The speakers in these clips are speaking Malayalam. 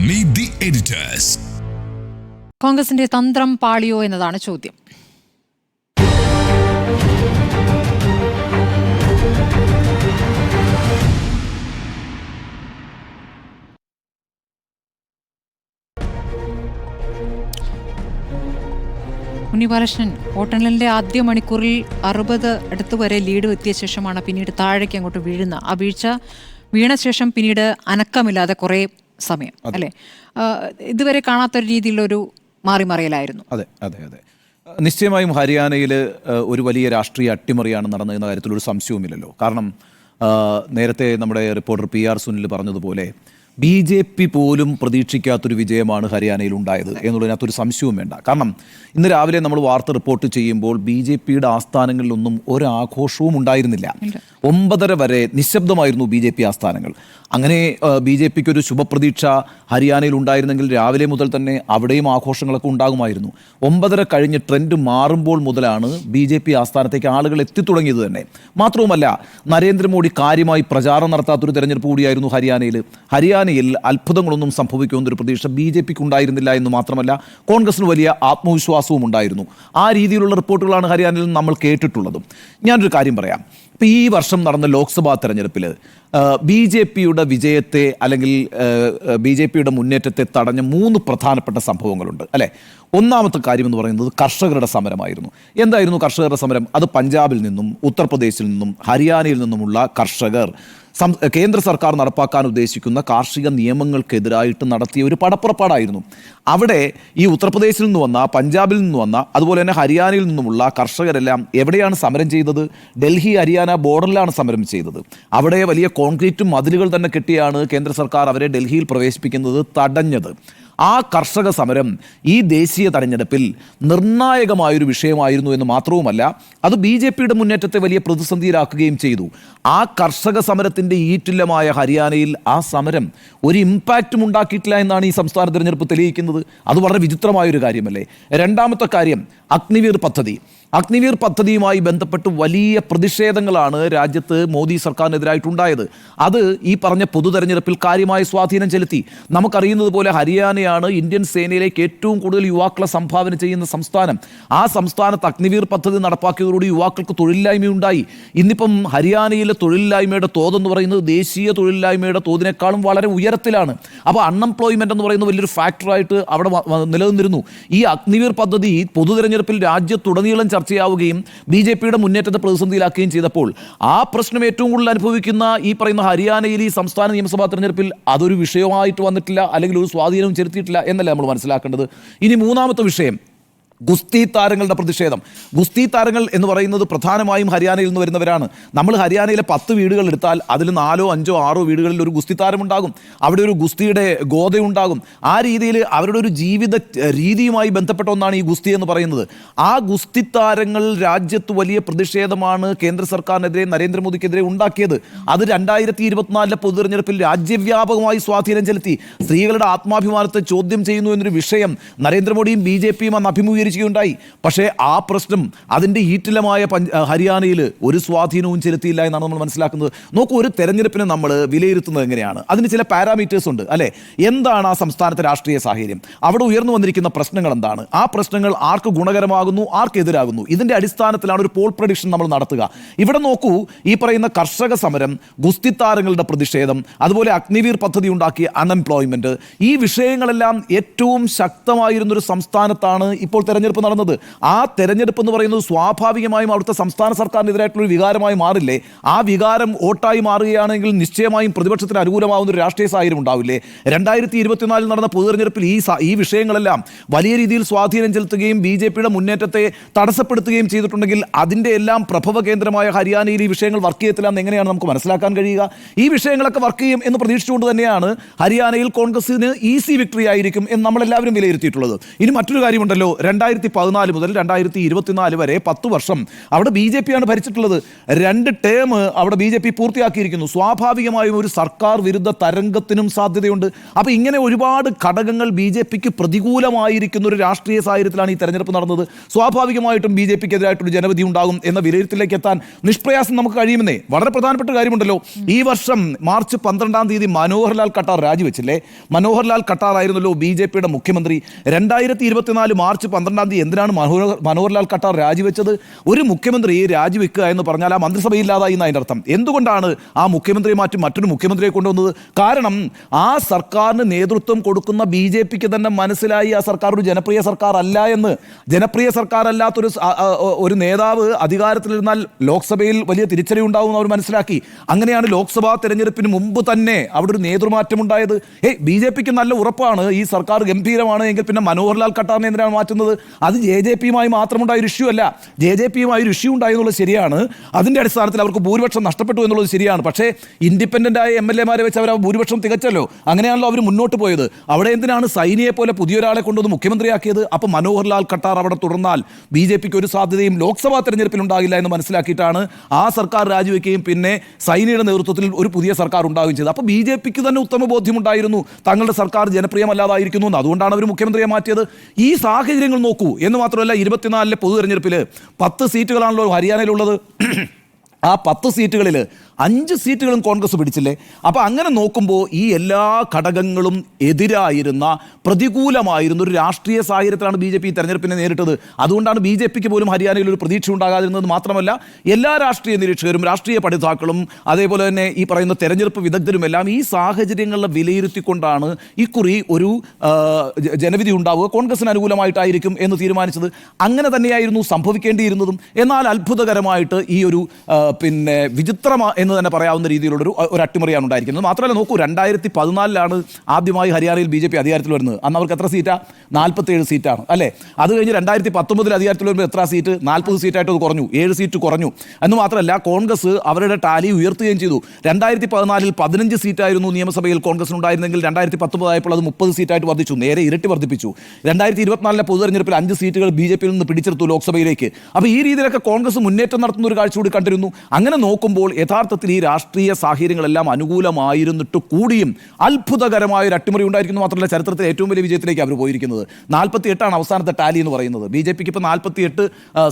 Meet the editors. കോൺഗ്രസിന്റെ തന്ത്രം പാളിയോ എന്നതാണ് ചോദ്യം. ഉണ്ണിബാലകൃഷ്ണൻ, വോട്ടെണ്ണലിന്റെ ആദ്യ മണിക്കൂറിൽ 60 അടുത്ത് വരെ ലീഡ് എത്തിയ ശേഷമാണ് പിന്നീട് താഴേക്ക് അങ്ങോട്ട് വീഴുന്ന. ആ വീണ ശേഷം പിന്നീട് അനക്കമില്ലാതെ കുറേ സമയം അല്ലേ, ഇതുവരെ കാണാത്തൊരു രീതിയിലൊരു മാറിമറിയലായിരുന്നു. അതെ അതെ അതെ നിശ്ചയമായും ഹരിയാനയിൽ ഒരു വലിയ രാഷ്ട്രീയ അട്ടിമറിയാണ് നടന്നതെന്ന കാര്യത്തിൽ ഒരു സംശയവുമില്ലല്ലോ. കാരണം നേരത്തെ നമ്മുടെ റിപ്പോർട്ടർ PR സുനിൽ പറഞ്ഞതുപോലെ BJP പോലും പ്രതീക്ഷിക്കാത്തൊരു വിജയമാണ് ഹരിയാനയിൽ ഉണ്ടായത് എന്നുള്ളതിനകത്തൊരു സംശയവും വേണ്ട. കാരണം ഇന്ന് രാവിലെ നമ്മൾ വാർത്ത റിപ്പോർട്ട് ചെയ്യുമ്പോൾ BJPയുടെ ആസ്ഥാനങ്ങളിലൊന്നും ഒരാഘോഷവും ഉണ്ടായിരുന്നില്ല. 9:30 വരെ നിശബ്ദമായിരുന്നു BJP ആസ്ഥാനങ്ങൾ. അങ്ങനെ BJPക്ക് ഒരു ശുഭപ്രതീക്ഷ ഹരിയാനയിൽ ഉണ്ടായിരുന്നെങ്കിൽ രാവിലെ മുതൽ തന്നെ അവിടെയും ആഘോഷങ്ങളൊക്കെ ഉണ്ടാകുമായിരുന്നു. 9:30 കഴിഞ്ഞ് ട്രെൻഡ് മാറുമ്പോൾ മുതലാണ് BJP ആസ്ഥാനത്തേക്ക് ആളുകൾ എത്തിത്തുടങ്ങിയത് തന്നെ. മാത്രവുമല്ല, നരേന്ദ്രമോദി കാര്യമായി പ്രചാരണം നടത്താത്തൊരു തെരഞ്ഞെടുപ്പ് കൂടിയായിരുന്നു ഹരിയാനയിൽ. ഹരിയാനയിൽ അത്ഭുതങ്ങളൊന്നും സംഭവിക്കുമെന്നൊരു പ്രതീക്ഷ BJPക്ക് ഉണ്ടായിരുന്നില്ല എന്ന് മാത്രമല്ല, കോൺഗ്രസിന് വലിയ ആത്മവിശ്വാസവും ഉണ്ടായിരുന്നു. ആ രീതിയിലുള്ള റിപ്പോർട്ടുകളാണ് ഹരിയാനയിൽ നമ്മൾ കേട്ടിട്ടുള്ളതും. ഞാനൊരു കാര്യം പറയാം. ഇപ്പോൾ ഈ വർഷം നടന്ന ലോക്സഭാ തെരഞ്ഞെടുപ്പിൽ BJPയുടെ വിജയത്തെ അല്ലെങ്കിൽ BJPയുടെ മുന്നേറ്റത്തെ തടഞ്ഞ 3 പ്രധാനപ്പെട്ട സംഭവങ്ങളുണ്ട് അല്ലേ. ഒന്നാമത്തെ കാര്യം എന്ന് പറയുന്നത് കർഷകരുടെ സമരമായിരുന്നു. എന്തായിരുന്നു കർഷകരുടെ സമരം? അത് പഞ്ചാബിൽ നിന്നും ഉത്തർപ്രദേശിൽ നിന്നും ഹരിയാനയിൽ നിന്നുമുള്ള കർഷകർ കേന്ദ്ര സർക്കാർ നടപ്പാക്കാൻ ഉദ്ദേശിക്കുന്ന കാർഷിക നിയമങ്ങൾക്കെതിരായിട്ട് നടത്തിയ ഒരു പടപ്പുറപ്പാടായിരുന്നു. അവിടെ ഈ ഉത്തർപ്രദേശിൽ നിന്ന് വന്ന, പഞ്ചാബിൽ നിന്ന് വന്ന, അതുപോലെ തന്നെ ഹരിയാനയിൽ നിന്നുമുള്ള കർഷകരെല്ലാം എവിടെയാണ് സമരം ചെയ്തത്? ഡൽഹി ഹരിയാന ബോർഡറിലാണ് സമരം ചെയ്തത്. അവിടെ വലിയ കോൺക്രീറ്റ് മതിലുകൾ തന്നെ കെട്ടിയാണ് കേന്ദ്ര സർക്കാർ അവരെ ഡൽഹിയിൽ പ്രവേശിപ്പിക്കുന്നത് തടഞ്ഞത്. ആ കർഷക സമരം ഈ ദേശീയ തെരഞ്ഞെടുപ്പിൽ നിർണായകമായൊരു വിഷയമായിരുന്നു എന്ന് മാത്രവുമല്ല, അത് BJPയുടെ മുന്നേറ്റത്തെ വലിയ പ്രതിസന്ധിയിലാക്കുകയും ചെയ്തു. ആ കർഷക സമരത്തിൻ്റെ ഈറ്റില്ലമായ ഹരിയാനയിൽ ആ സമരം ഒരു ഇമ്പാക്റ്റും ഉണ്ടാക്കിയിട്ടില്ല എന്നാണ് ഈ സംസ്ഥാന തെരഞ്ഞെടുപ്പ് തെളിയിക്കുന്നത്. അത് വളരെ വിചിത്രമായൊരു കാര്യമല്ലേ. രണ്ടാമത്തെ കാര്യം, അഗ്നിവീർ പദ്ധതി. അഗ്നിവീർ പദ്ധതിയുമായി ബന്ധപ്പെട്ട് വലിയ പ്രതിഷേധങ്ങളാണ് രാജ്യത്ത് മോദി സർക്കാരിനെതിരായിട്ടുണ്ടായത്. അത് ഈ പറഞ്ഞ പൊതു തെരഞ്ഞെടുപ്പിൽ കാര്യമായ സ്വാധീനം ചെലുത്തി. നമുക്കറിയുന്നത് പോലെ ഹരിയാനയാണ് ഇന്ത്യൻ സേനയിലേക്ക് ഏറ്റവും കൂടുതൽ യുവാക്കളെ സംഭാവന ചെയ്യുന്ന സംസ്ഥാനം. ആ സംസ്ഥാനത്ത് അഗ്നിവീർ പദ്ധതി നടപ്പാക്കിയതോടുകൂടി യുവാക്കൾക്ക് തൊഴിലില്ലായ്മയുണ്ടായി. ഇന്നിപ്പം ഹരിയാനയിലെ തൊഴിലില്ലായ്മയുടെ തോതെന്ന് പറയുന്നത് ദേശീയ തൊഴിലില്ലായ്മയുടെ തോതിനേക്കാളും വളരെ ഉയരത്തിലാണ്. അപ്പോൾ അൺഎംപ്ലോയ്മെൻ്റ് എന്ന് പറയുന്ന വലിയൊരു ഫാക്ടറായിട്ട് അവിടെ നിലനിന്നിരുന്നു. ഈ അഗ്നിവീർ പദ്ധതി പൊതു തെരഞ്ഞെടുപ്പിൽ രാജ്യത്തുടനീളം ചർച്ചയാവുകയും BJPയുടെ മുന്നേറ്റത്തെ പ്രതിസന്ധിയിലാക്കുകയും ചെയ്തപ്പോൾ ആ പ്രശ്നം ഏറ്റവും കൂടുതൽ അനുഭവിക്കുന്ന ഈ പറയുന്ന ഹരിയാനയിൽ ഈ സംസ്ഥാന നിയമസഭാ തെരഞ്ഞെടുപ്പിൽ അതൊരു വിഷയമായിട്ട് വന്നിട്ടില്ല, അല്ലെങ്കിൽ ഒരു സ്വാധീനവും ചെലുത്തിയിട്ടില്ല എന്നല്ല നമ്മൾ മനസ്സിലാക്കേണ്ടത്. ഇനി മൂന്നാമത്തെ വിഷയം, ഗുസ്തി താരങ്ങളുടെ പ്രതിഷേധം. ഗുസ്തി താരങ്ങൾ എന്ന് പറയുന്നത് പ്രധാനമായും ഹരിയാനയിൽ നിന്ന് വരുന്നവരാണ്. നമ്മൾ ഹരിയാനയിലെ 10 വീടുകൾ എടുത്താൽ അതിൽ 4, 5, 6 വീടുകളിൽ ഒരു ഗുസ്തി താരമുണ്ടാകും. അവിടെ ഒരു ഗുസ്തിയുടെ ഗോതയുണ്ടാകും. ആ രീതിയിൽ അവരുടെ ഒരു ജീവിത രീതിയുമായി ബന്ധപ്പെട്ട ഒന്നാണ് ഈ ഗുസ്തി എന്ന് പറയുന്നത്. ആ ഗുസ്തി താരങ്ങൾ രാജ്യത്ത് വലിയ പ്രതിഷേധമാണ് കേന്ദ്ര സർക്കാരിനെതിരെ, നരേന്ദ്രമോദിക്കെതിരെ ഉണ്ടാക്കിയത്. അത് 2024 പൊതു തെരഞ്ഞെടുപ്പിൽ രാജ്യവ്യാപകമായി സ്വാധീനം ചെലുത്തി. സ്ത്രീകളുടെ ആത്മാഭിമാനത്തെ ചോദ്യം ചെയ്യുന്നു എന്നൊരു വിഷയം നരേന്ദ്രമോദിയും BJPയും അന്ന് അഭിമുഖീകരിച്ചു ായി. പക്ഷേ ആ പ്രശ്നം അതിൻ്റെ ഈറ്റിലമായ ഹരിയാനയിൽ ഒരു സ്വാധീനവും ചെലുത്തിയില്ല എന്നാണ് നമ്മൾ മനസ്സിലാക്കുന്നത്. നോക്കൂ, ഒരു തെരഞ്ഞെടുപ്പിനെ നമ്മൾ വിലയിരുത്തുന്നത് എങ്ങനെയാണ്? അതിന് ചില പാരാമീറ്റേഴ്സ് ഉണ്ട് അല്ലേ. എന്താണ് ആ സംസ്ഥാനത്തെ രാഷ്ട്രീയ സാഹചര്യം? അവിടെ ഉയർന്നു വന്നിരിക്കുന്ന പ്രശ്നങ്ങൾ എന്താണ്? ആ പ്രശ്നങ്ങൾ ആർക്ക് ഗുണകരമാകുന്നു, ആർക്കെതിരാകുന്നു? ഇതിൻ്റെ അടിസ്ഥാനത്തിലാണ് ഒരു പോൾ പ്രഡിക്ഷൻ നമ്മൾ നടത്തുക. ഇവിടെ നോക്കൂ, ഈ പറയുന്ന കർഷക സമരം, ഗുസ്തി താരങ്ങളുടെ പ്രതിഷേധം, അതുപോലെ അഗ്നിവീർ പദ്ധതി ഉണ്ടാക്കിയ അൺഎംപ്ലോയ്മെൻറ്റ്, ഈ വിഷയങ്ങളെല്ലാം ഏറ്റവും ശക്തമായിരുന്നൊരു സംസ്ഥാനത്താണ് ഇപ്പോൾ തെരഞ്ഞെടുപ്പ് നടന്നത്. ആ തെരഞ്ഞെടുപ്പ് എന്ന് പറയുന്നത് സ്വാഭാവികമായും അവിടുത്തെ സംസ്ഥാന സർക്കാരിനെതിരായിട്ടുള്ളൊരു വികാരമായി മാറില്ലേ? ആ വികാരം വോട്ടായി മാറുകയാണെങ്കിൽ നിശ്ചയമായും പ്രതിപക്ഷത്തിന് അനുകൂലമാവുന്ന ഒരു രാഷ്ട്രീയ സാഹചര്യം ഉണ്ടാവില്ലേ? 2024 നടന്ന പൊതുതെരഞ്ഞെടുപ്പിൽ ഈ വിഷയങ്ങളെല്ലാം വലിയ രീതിയിൽ സ്വാധീനം ചെലുത്തുകയും BJPയുടെ മുന്നേറ്റത്തെ തടസ്സപ്പെടുത്തുകയും ചെയ്തിട്ടുണ്ടെങ്കിൽ അതിൻ്റെ എല്ലാം പ്രഭവ കേന്ദ്രമായ ഹരിയാനയിൽ ഈ വിഷയങ്ങൾ വർക്ക് ചെയ്യത്തില്ല എന്ന് എങ്ങനെയാണ് നമുക്ക് മനസ്സിലാക്കാൻ കഴിയുക? ഈ വിഷയങ്ങളൊക്കെ വർക്ക് ചെയ്യും എന്ന് പ്രതീക്ഷിച്ചുകൊണ്ട് തന്നെയാണ് ഹരിയാനയിൽ കോൺഗ്രസിന് ഈസി വിക്ടറി ആയിരിക്കും എന്ന് നമ്മളെല്ലാവരും വിലയിരുത്തിയിട്ടുള്ളത്. ഇനി മറ്റൊരു കാര്യമുണ്ടല്ലോ, 2014 മുതൽ 2024 വരെ 10 വർഷം അവിടെ BJP ആണ് ഭരിച്ചിട്ടുള്ളത്. 2 ടേം അവിടെ BJP പൂർത്തിയാക്കിയിരിക്കുന്നു. സ്വാഭാവികമായും ഒരു സർക്കാർ വിരുദ്ധ തരംഗത്തിനും സാധ്യതയുണ്ട്. അപ്പോൾ ഇങ്ങനെ ഒരുപാട് ഘടകങ്ങൾ BJPക്ക് പ്രതികൂലമായിരിക്കുന്ന ഒരു രാഷ്ട്രീയ സാഹചര്യത്തിലാണ് ഈ തെരഞ്ഞെടുപ്പ് നടന്നത്. സ്വാഭാവികമായിട്ടും BJPക്കെതിരായിട്ടൊരു ജനവിധി ഉണ്ടാകും എന്ന വിലയിരുത്തലിലേക്ക് എത്താൻ നിഷ്പ്രയാസം നമുക്ക് കഴിയുമെന്നേ. വളരെ പ്രധാനപ്പെട്ട കാര്യമുണ്ടല്ലോ, ഈ വർഷം മാർച്ച് 12-ാം തീയതി മനോഹർലാൽ ഖട്ടാർ രാജിവെച്ചില്ലേ? മനോഹർലാൽ ഖട്ടാർ ആയിരുന്നല്ലോ BJPയുടെ മുഖ്യമന്ത്രി. 2024 മാർച്ച് 12-ാം തീയതി എന്തിനാണ് മനോഹർലാൽ ഖട്ടാർ രാജിവെച്ചത്? ഒരു മുഖ്യമന്ത്രി രാജിവെക്കുക എന്ന് പറഞ്ഞാൽ ആ മന്ത്രിസഭയില്ലാതായി എന്ന് അതിൻ്റെ അർത്ഥം. എന്തുകൊണ്ടാണ് ആ മുഖ്യമന്ത്രിയെ മാറ്റി മറ്റൊരു മുഖ്യമന്ത്രിയെ കൊണ്ടുവന്നത്? കാരണം ആ സർക്കാരിന് നേതൃത്വം കൊടുക്കുന്ന BJPക്ക് തന്നെ മനസ്സിലായി ആ സർക്കാർ ഒരു ജനപ്രിയ സർക്കാർ അല്ല എന്ന്. ജനപ്രിയ സർക്കാർ അല്ലാത്തൊരു നേതാവ് അധികാരത്തിലിരുന്നാൽ ലോക്സഭയിൽ വലിയ തിരിച്ചടി ഉണ്ടാവും അവർ മനസ്സിലാക്കി. അങ്ങനെയാണ് ലോക്സഭാ തെരഞ്ഞെടുപ്പിന് മുമ്പ് തന്നെ അവിടെ ഒരു നേതൃമാറ്റം ഉണ്ടായത്. BJPക്ക് നല്ല ഉറപ്പാണ് ഈ സർക്കാർ ഗംഭീരമാണ് എങ്കിൽ പിന്നെ മനോഹർലാൽ ഖട്ടാറിനെ എന്തിനാണ് മാറ്റുന്നത്? അത് JJPയുമായി മാത്രമുണ്ടായ ഒരു ഇഷ്യൂ അല്ല. JJPയുമായി ഒരു ഇഷ്യൂ ഉണ്ടായി എന്നുള്ളത് ശരിയാണ്. അതിൻ്റെ അടിസ്ഥാനത്തിൽ അവർക്ക് ഭൂരിപക്ഷം നഷ്ടപ്പെട്ടു എന്നുള്ളത് ശരിയാണ്. പക്ഷേ ഇൻഡിപെൻഡൻ്റായ MLA-മാരെ വെച്ച് അവർ ഭൂരിപക്ഷം തികച്ചല്ലോ. അങ്ങനെയാണല്ലോ അവർ മുന്നോട്ട് പോയത്. അവിടെ എന്തിനാണ് സൈനിയെ പോലെ പുതിയൊരാളെ കൊണ്ടുവന്ന് മുഖ്യമന്ത്രിയാക്കിയത്? അപ്പോൾ മനോഹർലാൽ ഖട്ടാർ അവിടെ തുടർന്നാൽ BJPക്ക് ഒരു സാധ്യതയും ലോക്സഭാ തെരഞ്ഞെടുപ്പിൽ ഉണ്ടാകില്ല എന്ന് മനസ്സിലാക്കിയിട്ടാണ് ആ സർക്കാർ രാജിവെക്കുകയും പിന്നെ സൈനിയുടെ നേതൃത്വത്തിൽ ഒരു പുതിയ സർക്കാർ ഉണ്ടാവുകയും ചെയ്തത്. അപ്പോൾ BJPക്ക് തന്നെ ഉത്തമ ബോധ്യമുണ്ടായിരുന്നു തങ്ങളുടെ സർക്കാർ ജനപ്രിയമല്ലാതായിരിക്കുന്നു എന്ന്. അതുകൊണ്ടാണ് അവർ മുഖ്യമന്ത്രിയെ മാറ്റിയത്. ഈ സാഹചര്യങ്ങൾ നോക്കൂ. എന്ന് മാത്രമല്ല 24-ലെ പൊതു തെരഞ്ഞെടുപ്പിൽ 10 സീറ്റുകളാണല്ലോ ഹരിയാനയിലുള്ളത്. ആ 10 സീറ്റുകളിൽ 5 സീറ്റുകളും കോൺഗ്രസ് പിടിച്ചില്ലേ? അപ്പോൾ അങ്ങനെ നോക്കുമ്പോൾ ഈ എല്ലാ ഘടകങ്ങളും എതിരായിരുന്ന പ്രതികൂലമായിരുന്ന ഒരു രാഷ്ട്രീയ സാഹചര്യത്തിലാണ് BJP തെരഞ്ഞെടുപ്പിനെ നേരിട്ടത്. അതുകൊണ്ടാണ് BJPക്ക് പോലും ഹരിയാനയിൽ ഒരു പ്രതീക്ഷ ഉണ്ടാകാതിരുന്നത്. മാത്രമല്ല എല്ലാ രാഷ്ട്രീയ നിരീക്ഷകരും രാഷ്ട്രീയ പഠിതാക്കളും അതേപോലെ തന്നെ ഈ പറയുന്ന തെരഞ്ഞെടുപ്പ് വിദഗ്ധരുമെല്ലാം ഈ സാഹചര്യങ്ങളെ വിലയിരുത്തിക്കൊണ്ടാണ് ഇക്കുറി ഒരു ജനവിധി ഉണ്ടാവുക കോൺഗ്രസിന് അനുകൂലമായിട്ടായിരിക്കും എന്ന് തീരുമാനിച്ചത്. അങ്ങനെ തന്നെയായിരുന്നു സംഭവിക്കേണ്ടിയിരുന്നതും. എന്നാൽ അത്ഭുതകരമായിട്ട് ഈ ഒരു പിന്നെ വിചിത്രമാണ് എന്ന് തന്നെ പറയാവുന്ന രീതിയിലുള്ള ഒരു അട്ടിമറിയാണ് ഉണ്ടായിരിക്കുന്നത്. മാത്രമല്ല നോക്കൂ, 2014-ലാണ് ആദ്യമായി ഹരിയാനയിൽ BJP അധികാരത്തിൽ വരുന്നത്. അന്ന് അവർക്ക് എത്ര സീറ്റാണ്? 47 സീറ്റാണ് അല്ലേ? അത് കഴിഞ്ഞ് 2019 അധികാരത്തിൽ വരുമ്പോൾ എത്ര സീറ്റ്? 40 സീറ്റായിട്ട് അത് കുറഞ്ഞു, 7 സീറ്റ് കുറഞ്ഞു. എന്ന് മാത്രമല്ല കോൺഗ്രസ് അവരുടെ ടാലി ഉയർത്തുകയും ചെയ്തു. 2014-ൽ 15 സീറ്റായിരുന്നു നിയമസഭയിൽ കോൺഗ്രസിനുണ്ടായിരുന്നെങ്കിൽ 2019 ആയപ്പോൾ അത് 30 സീറ്റായിട്ട് വർദ്ധിച്ചു, നേരെ ഇരട്ടി വർദ്ധിപ്പിച്ചു. 2024-ലെ പൊതു തെരഞ്ഞെടുപ്പിൽ 5 സീറ്റുകൾ BJPയിൽ നിന്ന് പിടിച്ചെടുത്തു ലോക്സഭയിലേക്ക്. അപ്പോൾ ഈ രീതിയിലൊക്കെ കോൺഗ്രസ് മുന്നേറ്റം നടത്തുന്ന ഒരു കാഴ്ച കൂടി കണ്ടിരുന്നു. അങ്ങനെ നോക്കുമ്പോൾ യഥാർത്ഥത്തിൽ ഈ രാഷ്ട്രീയ സാഹചര്യങ്ങളെല്ലാം അനുകൂലമായിരുന്നിട്ട് കൂടിയും അത്ഭുതകരമായ ഒരു അട്ടിമറി ഉണ്ടായിരിക്കുന്നു. മാത്രമല്ല ചരിത്രത്തിലെ ഏറ്റവും വലിയ വിജയത്തിലേക്ക് അവർ പോയിരിക്കുന്നത്. 48 അവസാനത്തെ ടാലി എന്ന് പറയുന്നത്. BJPക്ക് ഇപ്പോൾ 48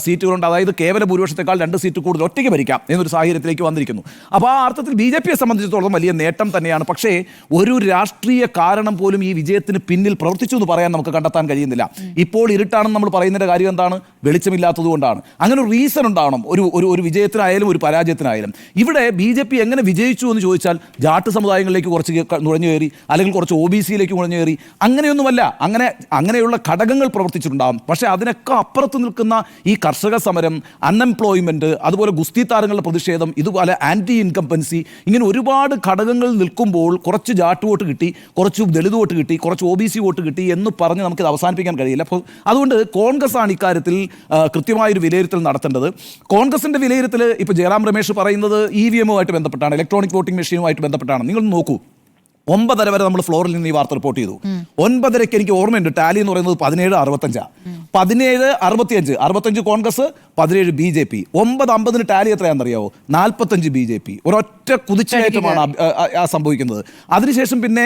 സീറ്റുകളുണ്ട്. അതായത് കേവല ഭൂരിപക്ഷത്തെക്കാൾ 2 സീറ്റ് കൂടുതൽ ഒറ്റയ്ക്ക് ഭരിക്കാം എന്നൊരു സാഹചര്യത്തിലേക്ക് വന്നിരിക്കുന്നു. അപ്പോൾ ആ അർത്ഥത്തിൽ BJPയെ സംബന്ധിച്ചിടത്തോളം വലിയ നേട്ടം തന്നെയാണ്. പക്ഷേ ഒരു രാഷ്ട്രീയ കാരണം പോലും ഈ വിജയത്തിന് പിന്നിൽ പ്രവർത്തിച്ചു എന്ന് പറയാൻ നമുക്ക് കണ്ടെത്താൻ കഴിയുന്നില്ല. ഇപ്പോൾ ഇരുട്ടാണെന്ന് നമ്മൾ പറയുന്നതിൻ്റെ കാര്യം എന്താണ്? വെളിച്ചമില്ലാത്തത് കൊണ്ടാണ്. അങ്ങനെ ഒരു റീസൺ ഉണ്ടാവണം ഒരു വിജയത്തിനായാലും ഒരു പരാജയത്തിനായാലും. ഇവിടെ BJP എങ്ങനെ വിജയിച്ചു എന്ന് ചോദിച്ചാൽ ജാട്ട് സമുദായങ്ങളിലേക്ക് കുറച്ച് നുഴഞ്ഞു കയറി, അല്ലെങ്കിൽ കുറച്ച് OBCയിലേക്ക് നുഴഞ്ഞു കയറി, അങ്ങനെയൊന്നുമല്ല. അങ്ങനെയുള്ള ഘടകങ്ങൾ പ്രവർത്തിച്ചിട്ടുണ്ടാകും. പക്ഷേ അതിനൊക്കെ അപ്പുറത്ത് നിൽക്കുന്ന ഈ കർഷക സമരം, അൺഎംപ്ലോയ്മെൻറ്റ്, അതുപോലെ ഗുസ്തി താരങ്ങളുടെ പ്രതിഷേധം, ഇതുപോലെ ആൻറ്റി ഇൻകംപൻസി, ഇങ്ങനെ ഒരുപാട് ഘടകങ്ങൾ നിൽക്കുമ്പോൾ കുറച്ച് ജാട്ട് വോട്ട് കിട്ടി, കുറച്ച് ദളിത് വോട്ട് കിട്ടി, കുറച്ച് OBC വോട്ട് കിട്ടി എന്ന് പറഞ്ഞ് നമുക്കിത് അവസാനിപ്പിക്കാൻ കഴിയില്ല. അപ്പോൾ അതുകൊണ്ട് കോൺഗ്രസ് ആണ് ഇക്കാര്യത്തിൽ കൃത്യമായൊരു വിലയിരുത്തൽ നടത്തേണ്ടത്. കോൺഗ്രസിൻ്റെ വിലയിരുത്തൽ ഇപ്പോൾ ജയറാം രമേശ് പറയുന്നത് EVM-ഉമായിട്ട് ബന്ധപ്പെട്ടാണ്, ഇലക്ട്രോണിക് വോട്ടിംഗ് മെഷീനുമായിട്ട് ബന്ധപ്പെട്ടാണ്. നിങ്ങൾ നോക്കൂ, 9:30 വരെ നമ്മൾ ഫ്ലോറിൽ നിന്ന് ഈ വാർത്ത റിപ്പോർട്ട് ചെയ്തു. 9:30-ക്ക് എനിക്ക് ഓർമ്മയുണ്ട് ടാലി എന്ന് പറയുന്നത് 1765, 1765, 65 കോൺഗ്രസ്, 17 BJP. 9:50-ന് ടാലി എത്രയാണെന്നറിയാവോ? 45 BJP. ഒരൊറ്റ കുതിച്ചുകയറ്റമാണ് സംഭവിക്കുന്നത്. അതിനുശേഷം പിന്നെ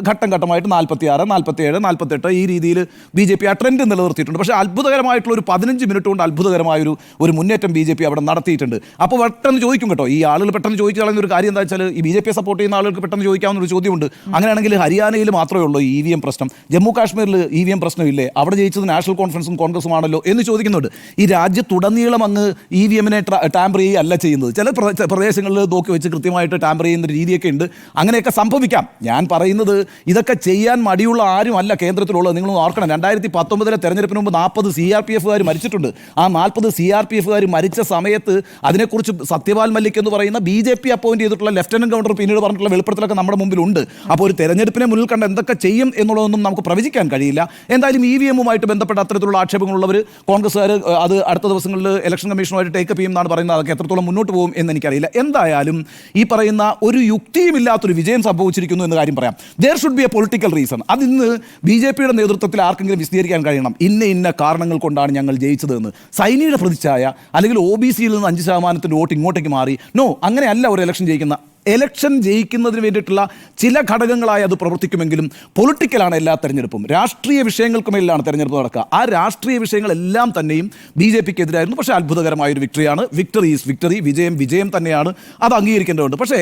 ഘട്ടം ഘട്ടമായിട്ട് 46, 47, 48 ഈ രീതിയിൽ BJP ആ ട്രെൻഡ് നിലനിർത്തിയിട്ടുണ്ട്. പക്ഷേ അത്ഭുതകരമായിട്ടുള്ള ഒരു 15 മിനിറ്റ് കൊണ്ട് അത്ഭുതകരമായൊരു മുന്നേറ്റം BJP അവിടെ നടത്തിയിട്ടുണ്ട്. അപ്പോൾ പെട്ടെന്ന് ചോദിക്കും കേട്ടോ, ഈ ആളുകൾ പെട്ടെന്ന് ചോദിച്ചു കളയുന്ന ഒരു കാര്യം എന്താ വെച്ചാൽ, ഈ BJPയെ സപ്പോർട്ട് ചെയ്യുന്ന ആളുകൾക്ക് പെട്ടെന്ന് ചോദിക്കാവുന്ന ഒരു ചോദ്യമുണ്ട്. അങ്ങനെയാണെങ്കിൽ ഹരിയാനയിൽ മാത്രമേ ഉള്ളൂ EVM പ്രശ്നം, ജമ്മു കാശ്മീരിൽ EVM പ്രശ്നമില്ലേ? അവിടെ ജയിച്ചത് നാഷണൽ കോൺഫറൻസും കോൺഗ്രസുമാണല്ലോ എന്ന് ചോദിക്കുന്നുണ്ട്. ഈ രാജ്യത്തുടനീളം അങ്ങ് EVM-നെ ടാമ്പർ ചെയ്യുകയല്ല ചെയ്യുന്നത്. ചില പ്രദേശങ്ങളിൽ നോക്കി വെച്ച് കൃത്യമായിട്ട് ടാമ്പർ ചെയ്യുന്ന രീതിയൊക്കെ ഉണ്ട്. അങ്ങനെയൊക്കെ സംഭവിക്കാം. ഞാൻ പറയുന്നത് ഇതൊക്കെ ചെയ്യാൻ മടിയുള്ള ആരും അല്ല കേന്ദ്രത്തിലുള്ളത്. നിങ്ങൾ ഓർക്കണം, 2019-ലെ തെരഞ്ഞെടുപ്പിന് മുമ്പ് 40 CRPF-കാർ മരിച്ചിട്ടുണ്ട്. ആ 40 CRPF-കാർ മരിച്ച സമയത്ത് അതിനെക്കുറിച്ച് സത്യപാൽ മല്ലിക് എന്ന് പറയുന്ന BJP അപ്പോയിന്റ് ചെയ്തിട്ടുള്ള ലഫ്റ്റനന്റ് ഗവർണർ പിന്നീട് പറഞ്ഞിട്ടുള്ള വെളിപ്പെടുത്തലൊക്കെ നമ്മുടെ മുമ്പിലുണ്ട്. അപ്പോൾ ഒരു തെരഞ്ഞെടുപ്പിനെ മുന്നിൽ കണ്ട് എന്തൊക്കെ ചെയ്യും എന്നുള്ളതൊന്നും നമുക്ക് പ്രവചിക്കാൻ കഴിയില്ല. എന്തായാലും EVM-ഉമായിട്ട് ബന്ധപ്പെട്ട അത്തരത്തിലുള്ള ആക്ഷേപങ്ങളുള്ളവർ, കോൺഗ്രസ്സുകാർ അത് അടുത്ത ദിവസങ്ങളിൽ സൂണിൽ ഇലക്ഷൻ കമ്മീഷനുമായിട്ട് ടേക്കപ്പ് ചെയ്യും എന്നാണ് പറയുന്നത്. അതൊക്കെ എത്രത്തോളം മുന്നോട്ട് പോകും എന്ന് എനിക്കറിയില്ല. എന്തായാലും ഈ പറയുന്ന ഒരു യുക്തിയുമില്ലാത്തൊരു വിജയം സംഭവിച്ചിരിക്കുന്നു എന്ന കാര്യം പറയാം. There should be A political reason. അതിന്ന് BJP നേതൃത്വത്തിൽ ആർക്കെങ്കിലും വിശദീകരിക്കാൻ കഴിയണം. ഇന്ന കാരണങ്ങൾ കൊണ്ടാണ് ഞങ്ങൾ ജയിച്ചതെന്ന്. സൈനിയുടെ പ്രതിച്ഛായ അല്ലെങ്കിൽ OBCയിൽ നിന്ന് 5% വോട്ട് ഇങ്ങോട്ടേക്ക് മാറി. നോ, അങ്ങനെയല്ല ഒരു ഇലക്ഷൻ ജയിക്കുന്ന. ഇലക്ഷൻ ജയിക്കുന്നതിന് വേണ്ടിയിട്ടുള്ള ചില ഘടകങ്ങളായി അത് പ്രവർത്തിക്കുമെങ്കിലും പൊളിറ്റിക്കലാണ് എല്ലാ തെരഞ്ഞെടുപ്പും. രാഷ്ട്രീയ വിഷയങ്ങൾക്ക് മേലാണ് തെരഞ്ഞെടുപ്പ് നടക്കുക. ആ രാഷ്ട്രീയ വിഷയങ്ങളെല്ലാം തന്നെയും BJPക്ക് എതിരായിരുന്നു. പക്ഷേ അത്ഭുതകരമായൊരു വിക്ടറിയാണ്. Victory is victory. വിജയം തന്നെയാണ്. അത് അംഗീകരിക്കേണ്ടതുണ്ട്. പക്ഷേ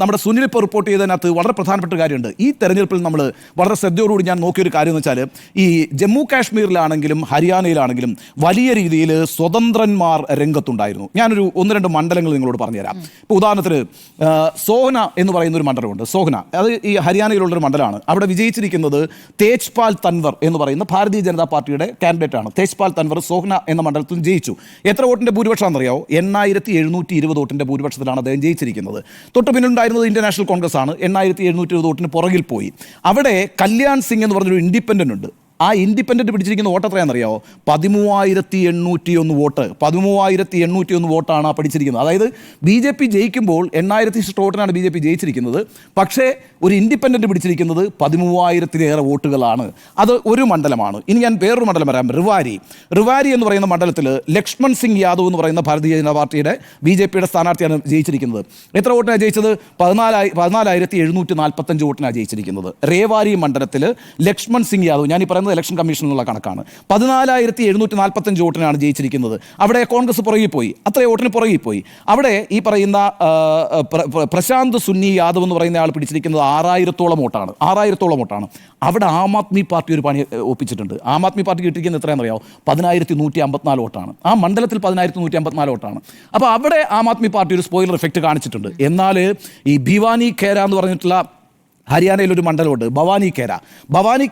നമ്മുടെ സുനിൽ ഇപ്പോൾ റിപ്പോർട്ട് ചെയ്തതിനകത്ത് വളരെ പ്രധാനപ്പെട്ട കാര്യമുണ്ട്. ഈ തെരഞ്ഞെടുപ്പിൽ നമ്മൾ വളരെ ശ്രദ്ധയോടുകൂടി ഞാൻ നോക്കിയൊരു കാര്യം എന്ന് വെച്ചാൽ, ഈ ജമ്മു കാശ്മീരിലാണെങ്കിലും ഹരിയാനയിലാണെങ്കിലും വലിയ രീതിയിൽ സ്വതന്ത്രന്മാർ രംഗത്തുണ്ടായിരുന്നു. ഞാനൊരു 1-2 മണ്ഡലങ്ങൾ നിങ്ങളോട് പറഞ്ഞുതരാം. ഇപ്പോൾ ഉദാഹരണത്തിന് സോഹന എന്ന് പറയുന്ന ഒരു മണ്ഡലമുണ്ട്. സോഹന അത് ഈ ഹരിയാനയിലുള്ളൊരു മണ്ഡലമാണ്. അവിടെ വിജയിച്ചിരിക്കുന്നത് തേജ്പാൽ തൻവർ എന്ന് പറയുന്ന ഭാരതീയ ജനതാ പാർട്ടിയുടെ കാൻഡിഡേറ്റ് ആണ്. തേജ്പാൽ തൻവർ സോഹന എന്ന മണ്ഡലത്തിൽ ജയിച്ചു. എത്ര വോട്ടിൻ്റെ ഭൂരിപക്ഷം അറിയാമോ? 8720 വോട്ടിൻ്റെ ഭൂരിപക്ഷത്തിലാണ് അദ്ദേഹം ജയിച്ചിരിക്കുന്നത്. തൊട്ട് പിന്നിലുണ്ടായിരുന്നത് ഇന്ത്യൻ നാഷണൽ കോൺഗ്രസ് ആണ്. 8720 വോട്ടിന് പുറകിൽ പോയി. അവിടെ കല്യാൺ സിംഗ് എന്ന് പറഞ്ഞൊരു ഇൻഡിപെൻഡൻ്റ് ഉണ്ട്. ആ ഇൻഡിപെൻഡൻറ്റ് പിടിച്ചിരിക്കുന്ന വോട്ട് എത്രയാണെന്നറിയാമോ? 13,801 വോട്ട്. 13,801 വോട്ടാണ് ആ പിടിച്ചിരിക്കുന്നത്. അതായത് BJP ജയിക്കുമ്പോൾ 8,000 വോട്ടിനാണ് BJP ജയിച്ചിരിക്കുന്നത്. പക്ഷേ ഒരു ഇൻഡിപെൻഡൻറ്റ് പിടിച്ചിരിക്കുന്നത് 13,000-ലേറെ വോട്ടുകളാണ്. അത് ഒരു മണ്ഡലമാണ്. ഇനി ഞാൻ വേറൊരു മണ്ഡലം വരാം. റിവാരി എന്ന് പറയുന്ന മണ്ഡലത്തിൽ ലക്ഷ്മൺ സിംഗ് യാദവ് എന്ന് പറയുന്ന ഭാരതീയ ജനതാ പാർട്ടിയുടെ BJPയുടെ സ്ഥാനാർത്ഥിയാണ് ജയിച്ചിരിക്കുന്നത്. എത്ര വോട്ടിനാണ് ജയിച്ചത്? 14,745 വോട്ടിനാണ് ജയിച്ചിരിക്കുന്നത്. റേവാരി മണ്ഡലത്തിൽ ലക്ഷ്മൺ സിംഗ് യാദവ്, ഞാൻ ഈ പറയുന്നത് ഇലക്ഷൻ കമ്മീഷൻ എന്നുള്ള കണക്കാണ്, 14,745 വോട്ടിനാണ് ജയിച്ചിരിക്കുന്നത്. അവിടെ കോൺഗ്രസ് പുറകിൽ പോയി. അത്രയും വോട്ടിന് പുറകിൽ പോയി. അവിടെ ഈ പറയുന്ന പ്രശാന്ത് സുന്നി യാദവ് എന്ന് പറയുന്ന ആൾ പിടിച്ചിരിക്കുന്നത് 6,000-ഓളം വോട്ടാണ്. 6,000-ഓളം വോട്ടാണ്. അവിടെ ആം ആദ്മി പാർട്ടി ഒരു പണി ഒപ്പിച്ചിട്ടുണ്ട്. ആം ആദ്മി പാർട്ടി കിട്ടിയിരിക്കുന്നത് എത്രയാണെന്നറിയാമോ? 10,154 വോട്ടാണ്. ആ മണ്ഡലത്തിൽ 10,154 വോട്ടാണ്. അപ്പോൾ അവിടെ ആം ആദ്മി പാർട്ടി ഒരു സ്പോയിലർ എഫക്റ്റ് കാണിച്ചിട്ടുണ്ട്. എന്നാൽ ഈ ഭിവാനി ഖേര എന്ന് പറഞ്ഞിട്ടുള്ള ഹരിയാനയിലൊരു മണ്ഡലമുണ്ട്, ഭവാനി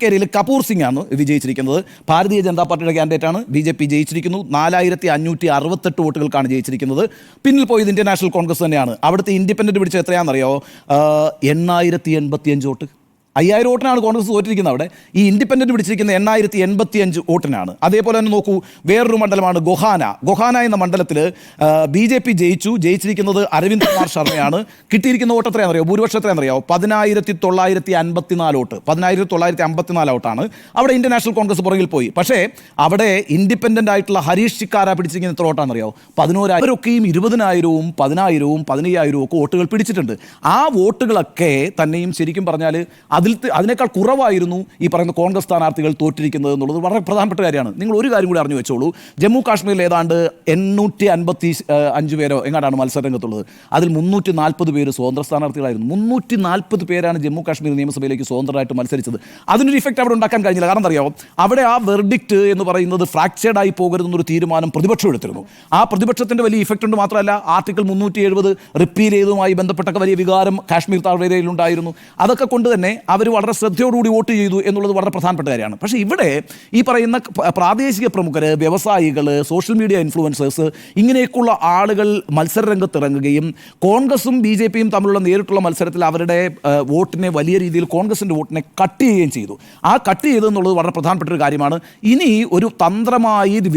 ഖേരയിൽ കപൂർ സിംഗ് ആണ് വിജയിച്ചിരിക്കുന്നത്. ഭാരതീയ ജനതാ പാർട്ടിയുടെ കാൻഡിഡേറ്റാണ്. BJP ജയിച്ചിരിക്കുന്നു. 4,568 വോട്ടുകൾക്കാണ് ജയിച്ചിരിക്കുന്നത്. പിന്നിൽ പോയത് ഇന്ത്യൻ നാഷണൽ കോൺഗ്രസ് തന്നെയാണ്. അവിടുത്തെ ഇൻഡിപെൻഡൻറ്റ് പിടിച്ചത് എത്രയാണെന്നറിയോ? 8,085 വോട്ട്. 5,000 വോട്ടിനാണ് കോൺഗ്രസ് തോറ്റിരിക്കുന്നത്. അവിടെ ഈ ഇൻഡിപെൻഡൻറ്റ് പിടിച്ചിരിക്കുന്ന 8,085 വോട്ടിനാണ്. അതേപോലെ തന്നെ നോക്കൂ, വേറൊരു മണ്ഡലമാണ് ഗൊഹാന എന്ന മണ്ഡലത്തിൽ BJP ജയിച്ചിരിക്കുന്നത് അരവിന്ദ് കുമാർ ശർമ്മയാണ്. കിട്ടിയിരിക്കുന്ന വോട്ട് എത്രയാണെന്നറിയോ? ഭൂരിപക്ഷം എത്രയാണെന്നറിയോ? 10,954 വോട്ട്. 10,954 വോട്ടാണ്. അവിടെ ഇന്ത്യൻ നാഷണൽ കോൺഗ്രസ് പുറകിൽ പോയി. പക്ഷേ അവിടെ ഇൻഡിപെൻഡൻ്റ് ആയിട്ടുള്ള ഹരീഷ് ചിക്കാര പിടിച്ചിരിക്കുന്ന എത്ര വോട്ടാണെന്നറിയോ? 11,000. അവരൊക്കെയും 20,000-ഉം 10,000-ഉം 15,000-ഉം ഒക്കെ വോട്ടുകൾ പിടിച്ചിട്ടുണ്ട്. ആ വോട്ടുകളൊക്കെ തന്നെയും ശരിക്കും പറഞ്ഞാൽ അതിനേക്കാൾ കുറവായിരുന്നു ഈ പറയുന്ന കോൺഗ്രസ് സ്ഥാനാർത്ഥികൾ തോറ്റിരിക്കുന്നത് എന്നുള്ളത് വളരെ പ്രധാനപ്പെട്ട കാര്യമാണ്. നിങ്ങൾ ഒരു കാര്യം കൂടി അറിഞ്ഞു വെച്ചോളൂ. ജമ്മു കാശ്മീരിൽ ഏതാണ്ട് 855 പേരോ എങ്ങാണ്ടാണ് മത്സരരംഗത്തുള്ളത്. അതിൽ 340 പേര് സ്വതന്ത്ര സ്ഥാനാർത്ഥികളായിരുന്നു. 340 പേരാണ് ജമ്മു കാശ്മീർ നിയമസഭയിലേക്ക് സ്വതന്ത്രമായിട്ട് മത്സരിച്ചത്. അതിനൊരു ഇഫക്റ്റ് അവിടെ ഉണ്ടാക്കാൻ കഴിഞ്ഞില്ല. കാരണം അറിയാമോ? അവിടെ ആ വെർഡിക്റ്റ് എന്ന് പറയുന്നത് ഫ്രാക്ചേർഡായി പോകരുതെന്നൊരു തീരുമാനം പ്രതിപക്ഷം എടുത്തിരുന്നു. ആ പ്രതിപക്ഷത്തിൻ്റെ വലിയ ഇഫക്റ്റ് ഉണ്ട്. മാത്രമല്ല ആർട്ടിക്കിൾ 370 റിപ്പീൽ ചെയ്തതുമായി ബന്ധപ്പെട്ടൊക്കെ വലിയ വികാരം കാശ്മീർ താഴ്വരയിലുണ്ടായിരുന്നു. അതൊക്കെ കൊണ്ട് തന്നെ അവർ വളരെ ശ്രദ്ധയോടുകൂടി വോട്ട് ചെയ്തു എന്നുള്ളത് വളരെ പ്രധാനപ്പെട്ട കാര്യമാണ്. പക്ഷേ ഇവിടെ ഈ പറയുന്ന പ്രാദേശിക പ്രമുഖർ, വ്യവസായികൾ, സോഷ്യൽ മീഡിയ ഇൻഫ്ലുവൻസേഴ്സ്, ഇങ്ങനെയൊക്കെയുള്ള ആളുകൾ മത്സരരംഗത്തിറങ്ങുകയും കോൺഗ്രസും BJPയും തമ്മിലുള്ള നേരിട്ടുള്ള മത്സരത്തിൽ അവരുടെ വോട്ടിനെ വലിയ രീതിയിൽ കോൺഗ്രസിൻ്റെ വോട്ടിനെ കട്ട് ചെയ്യുകയും ചെയ്തു. ആ കട്ട് ചെയ്തതെന്നുള്ളത് വളരെ പ്രധാനപ്പെട്ട ഒരു കാര്യമാണ്. ഇനി ഒരു തന്ത്രമായി ഇത്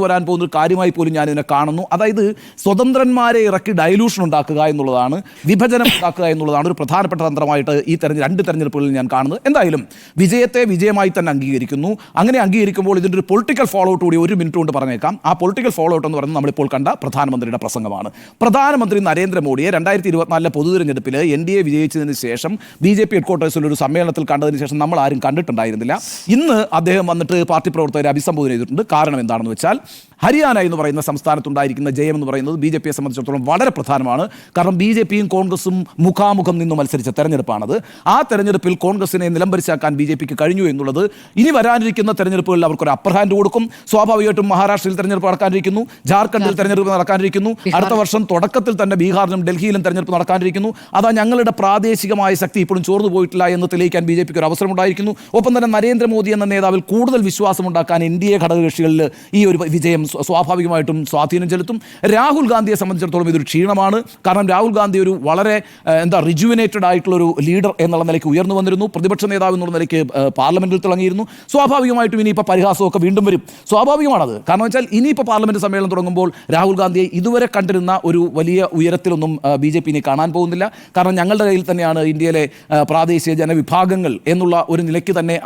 വരാൻ പോകുന്ന ഒരു കാര്യമായി പോലും ഞാനിതിനെ കാണുന്നു. അതായത് സ്വതന്ത്രന്മാരെ ഇറക്കി ഡൈലൂഷൻ ഉണ്ടാക്കുക എന്നുള്ളതാണ്, വിഭജനം ഉണ്ടാക്കുക എന്നുള്ളതാണ് ഒരു പ്രധാനപ്പെട്ട തന്ത്രമായിട്ട് ഈ രണ്ട് തെരഞ്ഞെടുപ്പുകളിൽ ഞാൻ കാണുന്നത്. എന്തായാലും വിജയത്തെ വിജയമായി തന്നെ അംഗീകരിക്കുന്നു. അങ്ങനെ അംഗീകരിക്കുമ്പോൾ ഇതിൻ്റെ ഒരു പൊളിറ്റിക്കൽ ഫോളോ ഔട്ട് കൂടി 1 മിനിറ്റ് കൊണ്ട് പറഞ്ഞേക്കാം. ആ പൊളിറ്റിക്കൽ ഫോളോ ഔട്ട് എന്ന് പറയുന്നത് നമ്മളിപ്പോൾ കണ്ട പ്രധാനമന്ത്രിയുടെ പ്രസംഗമാണ്. പ്രധാനമന്ത്രി നരേന്ദ്രമോദിയെ 2024 പൊതുതെരഞ്ഞെടുപ്പിൽ NDA വിജയിച്ചതിന് ശേഷം BJP ഹെഡ്ക്വാർട്ടേഴ്സിൽ ഒരു സമ്മേളനത്തിൽ കണ്ടതിന് ശേഷം നമ്മൾ ആരും കണ്ടിട്ടുണ്ടായിരുന്നില്ല. ഇന്ന് അദ്ദേഹം വന്നിട്ട് പാർട്ടി പ്രവർത്തകരെ അഭിസംബോധന ചെയ്തിട്ടുണ്ട്. കാരണം എന്താണെന്ന് വെച്ചാൽ ഹരിയാന എന്ന് പറയുന്ന സംസ്ഥാനത്തുണ്ടായിരിക്കുന്ന ജയം എന്ന് പറയുന്നത് BJPയെ സംബന്ധിച്ചിടത്തോളം വളരെ പ്രധാനമാണ്. കാരണം BJPയും കോൺഗ്രസും മുഖാമുഖം നിന്ന് മത്സരിച്ച തെരഞ്ഞെടുപ്പാണത്. ആ തെരഞ്ഞെടുപ്പിൽ കോൺഗ്രസിനെ നിലംപരിശാക്കാൻ BJPക്ക് കഴിഞ്ഞു എന്നുള്ളത് ഇനി വരാനിരിക്കുന്ന തെരഞ്ഞെടുപ്പുകളിൽ അവർക്കൊരു അപ്പർ ഹാൻഡ് കൊടുക്കും. സ്വാഭാവികമായിട്ടും മഹാരാഷ്ട്രയിൽ തെരഞ്ഞെടുപ്പ് നടക്കാനിരിക്കുന്നു, ജാർഖണ്ഡിൽ തെരഞ്ഞെടുപ്പ് നടക്കാനിരിക്കുന്നു, അടുത്ത വർഷം തുടക്കത്തിൽ തന്നെ ബീഹാറിലും ഡൽഹിയിലും തെരഞ്ഞെടുപ്പ് നടക്കാനിരിക്കുന്നു. അതാ ഞങ്ങളുടെ പ്രാദേശികമായ ശക്തി ഇപ്പോഴും ചോർന്നു പോയിട്ടില്ല എന്ന് തെളിയിക്കാൻ BJPക്ക് ഒരു അവസരം ഉണ്ടായിരിക്കുന്നു. ഒപ്പം തന്നെ നരേന്ദ്രമോദി എന്ന നേതാവിൽ കൂടുതൽ വിശ്വാസമുണ്ടാക്കാൻ NDA ഘടകകക്ഷികളിൽ ഈ ഒരു വിജയം സ്വാഭാവികമായിട്ടും സ്വാധീനം ചെലുത്തും. രാഹുൽ ഗാന്ധിയെ സംബന്ധിച്ചിടത്തോളം ഇതൊരു ക്ഷീണമാണ്. കാരണം രാഹുൽ ഗാന്ധി ഒരു വളരെ റിജുവിനേറ്റഡ് ആയിട്ടുള്ളൊരു ലീഡർ എന്നുള്ള നിലയ്ക്ക് ഉയർന്നു വന്നിരുന്നു. പ്രതിപക്ഷ നേതാവ് എന്നുള്ള നിലയ്ക്ക് പാർലമെന്റിൽ തിളങ്ങിയിരുന്നു. സ്വാഭാവികമായിട്ടും ഇനിയിപ്പോൾ പരിഹാസമൊക്കെ വീണ്ടും വരും. സ്വാഭാവികമാണത്. കാരണം വെച്ചാൽ ഇനിയിപ്പോൾ പാർലമെന്റ് സമ്മേളനം തുടങ്ങുമ്പോൾ രാഹുൽ ഗാന്ധിയെ ഇതുവരെ കണ്ടിരുന്ന ഒരു വലിയ ഉയരത്തിലൊന്നും BJP ഇനി കാണാൻ പോകുന്നില്ല. കാരണം ഞങ്ങളുടെ കയ്യിൽ തന്നെയാണ് ഇന്ത്യയിലെ പ്രാദേശിക ജനവിഭാഗങ്ങൾ എന്നുള്ള ഒരു നിലയ്ക്ക് തന്നെ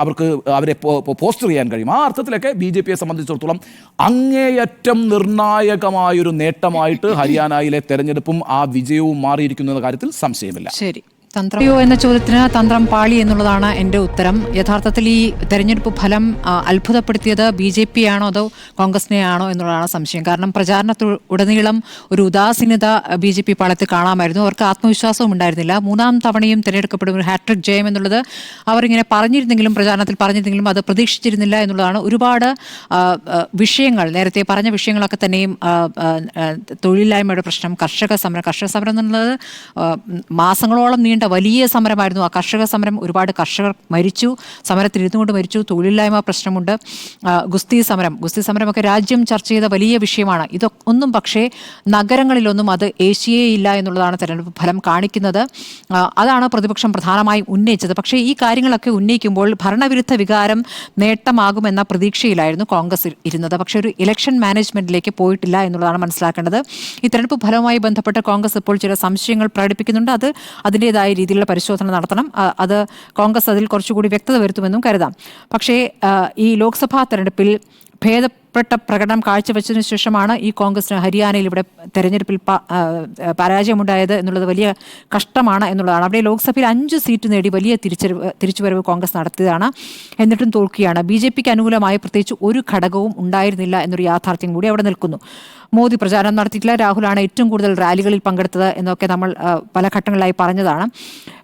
അവരെ പോസ്റ്റർ ചെയ്യാൻ കഴിയും. ആ അർത്ഥത്തിലൊക്കെ BJPയെ സംബന്ധിച്ചിടത്തോളം അങ്ങേയറ്റം നിർണായകമായൊരു നേട്ടമായിട്ട് ഹരിയാനയിലെ തെരഞ്ഞെടുപ്പും ആ വിജയവും മാറിയിരിക്കുന്നു എന്ന കാര്യത്തിൽ സംശയമില്ല. ശരി. തന്ത്രയോ എന്ന ചോദ്യത്തിന് തന്ത്രം പാളി എന്നുള്ളതാണ് എൻ്റെ ഉത്തരം. യഥാർത്ഥത്തിൽ ഈ തെരഞ്ഞെടുപ്പ് ഫലം അത്ഭുതപ്പെടുത്തിയത് BJP ആണോ അതോ കോൺഗ്രസിനെയാണോ എന്നുള്ളതാണ് സംശയം. കാരണം പ്രചാരണത്തിലുടനീളം ഒരു ഉദാസീനത BJP പാളത്തിൽ കാണാമായിരുന്നു. അവർക്ക് ആത്മവിശ്വാസവും ഉണ്ടായിരുന്നില്ല. മൂന്നാം തവണയും തിരഞ്ഞെടുക്കപ്പെടും ഒരു ഹാട്രിക് ജയം എന്നുള്ളത് അവരിങ്ങനെ പറഞ്ഞിരുന്നെങ്കിലും പ്രചാരണത്തിൽ പറഞ്ഞിരുന്നെങ്കിലും അത് പ്രതീക്ഷിച്ചിരുന്നില്ല എന്നുള്ളതാണ്. ഒരുപാട് വിഷയങ്ങൾ നേരത്തെ പറഞ്ഞ വിഷയങ്ങളൊക്കെ തന്നെയും തൊഴിലില്ലായ്മയുടെ പ്രശ്നം, കർഷക സമരം എന്നുള്ളത് മാസങ്ങളോളം നീണ്ട വലിയ സമരമായിരുന്നു. ആ കർഷക സമരം, ഒരുപാട് കർഷകർ മരിച്ചു, സമരത്തിൽ ഇരുന്നുകൊണ്ട് മരിച്ചു. തൊഴിലില്ലായ്മ പ്രശ്നമുണ്ട്. ഗുസ്തി സമരമൊക്കെ രാജ്യം ചർച്ച ചെയ്ത വലിയ വിഷയമാണ്. ഇതൊന്നും പക്ഷേ നഗരങ്ങളിലൊന്നും അത് ഏഷ്യയില്ല എന്നുള്ളതാണ് തെരഞ്ഞെടുപ്പ് ഫലം കാണിക്കുന്നത്. അതാണ് പ്രതിപക്ഷം പ്രധാനമായും ഉന്നയിച്ചത്. പക്ഷേ ഈ കാര്യങ്ങളൊക്കെ ഉന്നയിക്കുമ്പോൾ ഭരണവിരുദ്ധ വികാരം നേട്ടമാകുമെന്ന പ്രതീക്ഷയിലായിരുന്നു കോൺഗ്രസ് ഇരുന്നത്. പക്ഷേ ഒരു ഇലക്ഷൻ മാനേജ്മെന്റിലേക്ക് പോയിട്ടില്ല എന്നുള്ളതാണ് മനസ്സിലാക്കേണ്ടത്. ഈ തെരഞ്ഞെടുപ്പ് ഫലവുമായി ബന്ധപ്പെട്ട് കോൺഗ്രസ് ഇപ്പോൾ ചില സംശയങ്ങൾ പ്രകടിപ്പിക്കുന്നുണ്ട്. അതിൻ്റെതായ രീതിയിലുള്ള പരിശോധന നടത്തണം. അത് കോൺഗ്രസ് അതിൽ കുറച്ചുകൂടി വ്യക്തത വരുത്തുമെന്നും കരുതാം. പക്ഷേ ഈ ലോക്സഭാ തെരഞ്ഞെടുപ്പിൽ ഭേദപ്പെട്ട പ്രകടനം കാഴ്ചവെച്ചതിനു ശേഷമാണ് ഈ കോൺഗ്രസിന് ഹരിയാനയിൽ ഇവിടെ തെരഞ്ഞെടുപ്പിൽ പരാജയമുണ്ടായത് എന്നുള്ളത് വലിയ കഷ്ടമാണ് എന്നുള്ളതാണ്. അവിടെ ലോക്സഭയിൽ 5 സീറ്റ് നേടി വലിയ തിരിച്ചുവരവ് കോൺഗ്രസ് നടത്തിയതാണ്. എന്നിട്ടും തോൽക്കുകയാണ്. BJPക്ക് അനുകൂലമായി പ്രത്യേകിച്ച് ഒരു ഘടകവും ഉണ്ടായിരുന്നില്ല എന്നൊരു യാഥാർത്ഥ്യം കൂടി അവിടെ നിൽക്കുന്നു. മോദി പ്രചാരണം നടത്തിയിട്ടില്ല. രാഹുലാണ് ഏറ്റവും കൂടുതൽ റാലികളിൽ പങ്കെടുത്തത് എന്നൊക്കെ നമ്മൾ പല ഘട്ടങ്ങളിലായി പറഞ്ഞതാണ്.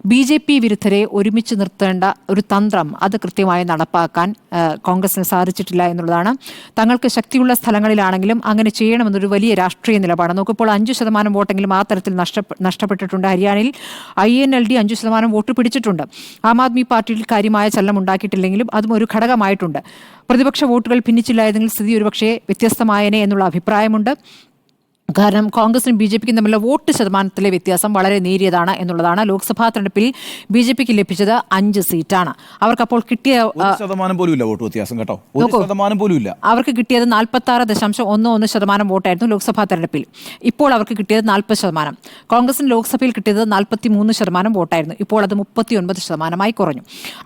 BJP വിരുദ്ധരെ ഒരുമിച്ച് നിർത്തേണ്ട ഒരു തന്ത്രം അത് കൃത്യമായി നടപ്പാക്കാൻ കോൺഗ്രസിന് സാധിച്ചിട്ടില്ല എന്നുള്ളതാണ്. തങ്ങൾക്ക് ശക്തിയുള്ള സ്ഥലങ്ങളിലാണെങ്കിലും അങ്ങനെ ചെയ്യണമെന്നൊരു വലിയ രാഷ്ട്രീയ നിലപാട്. നോക്കിപ്പോൾ 5% വോട്ടെങ്കിലും ആ തരത്തിൽ നഷ്ടപ്പെട്ടിട്ടുണ്ട്. ഹരിയാനയിൽ INLD 5% വോട്ട് പിടിച്ചിട്ടുണ്ട്. ആം ആദ്മി പാർട്ടിയിൽ കാര്യമായ ചലനം ഉണ്ടാക്കിയിട്ടില്ലെങ്കിലും അതും ഒരു ഘടകമായിട്ടുണ്ട്. പ്രതിപക്ഷ വോട്ടുകൾ ഭിന്നിച്ചില്ലായിരുന്നെങ്കിൽ സ്ഥിതി ഒരുപക്ഷെ വ്യത്യസ്തമായേനെ എന്നുള്ള അഭിപ്രായമുണ്ട്. കാരണം കോൺഗ്രസിനും BJPക്കും തമ്മിലുള്ള വോട്ട് ശതമാനത്തിലെ വ്യത്യാസം വളരെ നേരിയതാണ് എന്നുള്ളതാണ്. ലോക്സഭാ തെരഞ്ഞെടുപ്പിൽ BJPക്ക് ലഭിച്ചത് 5 സീറ്റാണ്. അവർക്കപ്പോൾ കിട്ടിയ വോട്ട് വ്യത്യാസം കേട്ടോ, 1% പോലും ഇല്ല. അവർക്ക് കിട്ടിയത് 46.11% വോട്ടായിരുന്നു ലോക്സഭാ തെരഞ്ഞെടുപ്പിൽ. ഇപ്പോൾ അവർക്ക് കിട്ടിയത് 40%. കോൺഗ്രസിന് ലോക്സഭയിൽ കിട്ടിയത് 43% വോട്ടായിരുന്നു. ഇപ്പോൾ അത് 39% കുറഞ്ഞു.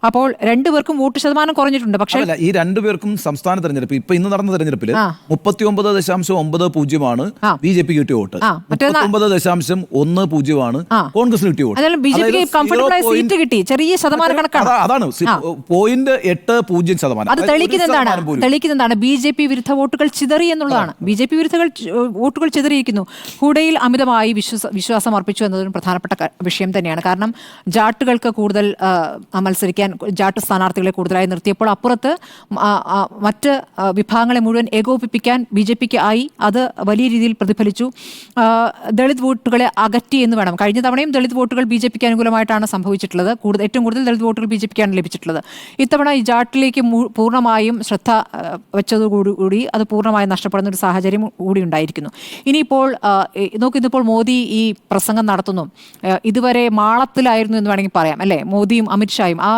അപ്പോൾ രണ്ടുപേർക്കും വോട്ട് ശതമാനം കുറഞ്ഞിട്ടുണ്ട്. പക്ഷേ ഈ രണ്ടുപേർക്കും സംസ്ഥാന തെരഞ്ഞെടുപ്പ് ഇപ്പൊ ഇന്ന് നടന്ന തെരഞ്ഞെടുപ്പിൽ 39.90% BJP കിട്ടിയ വോട്ട് 39.10 കോൺഗ്രസിന് കിട്ടിയ വോട്ട്. സീറ്റ് കിട്ടി, ചെറിയ ശതമാനം കണക്കാണ്. അതാണ് 0.80%. അത് തെളിയിക്കുന്നതാണ് BJP വിരുദ്ധ വോട്ടുകൾ ചിതറി എന്നുള്ളതാണ്. BJP വിരുദ്ധ വോട്ടുകൾ ചിതറിയിരിക്കുന്നു. ഹൂഡയിൽ അമിതമായി വിശ്വാസം അർപ്പിച്ചു എന്നതൊരു പ്രധാനപ്പെട്ട വിഷയം തന്നെയാണ്. കാരണം ജാട്ടുകൾക്ക് കൂടുതൽ മത്സരിക്കാൻ ജാട്ട് സ്ഥാനാർത്ഥികളെ കൂടുതലായി നിർത്തിയപ്പോൾ അപ്പുറത്ത് മറ്റ് വിഭാഗങ്ങളെ മുഴുവൻ ഏകോപിപ്പിക്കാൻ BJPക്ക് ആയി. അത് വലിയ രീതിയിൽ പ്രതിഫലിച്ചു. ദളിത് വോട്ടുകളെ അകറ്റി എന്ന് വേണം. കഴിഞ്ഞ തവണയും ദളിത് വോട്ടുകൾ BJPക്ക് അനുകൂലമായിട്ടാണ് സംഭവിച്ചിട്ടുള്ളത്. ഏറ്റവും കൂടുതൽ ദളിത് വോട്ടുകൾ BJPക്കാണ് ലഭിച്ചിട്ടുള്ളത്. ഇത്തവണ ഈ ജാട്ടിലേക്ക് പൂർണ്ണമായും ശ്രദ്ധ വെച്ചതോടുകൂടി അത് പൂർണ്ണമായും നഷ്ടപ്പെടുന്ന ഒരു സാഹചര്യം കൂടി ഉണ്ടായിരിക്കുന്നു. ഇനിയിപ്പോൾ ഇന്നിപ്പോൾ മോദി ഈ പ്രസംഗം നടത്തുന്നു. ഇതുവരെ മാളത്തിലായിരുന്നു എന്ന് വേണമെങ്കിൽ പറയാം, അല്ലേ? മോദിയും അമിത്ഷായും ആ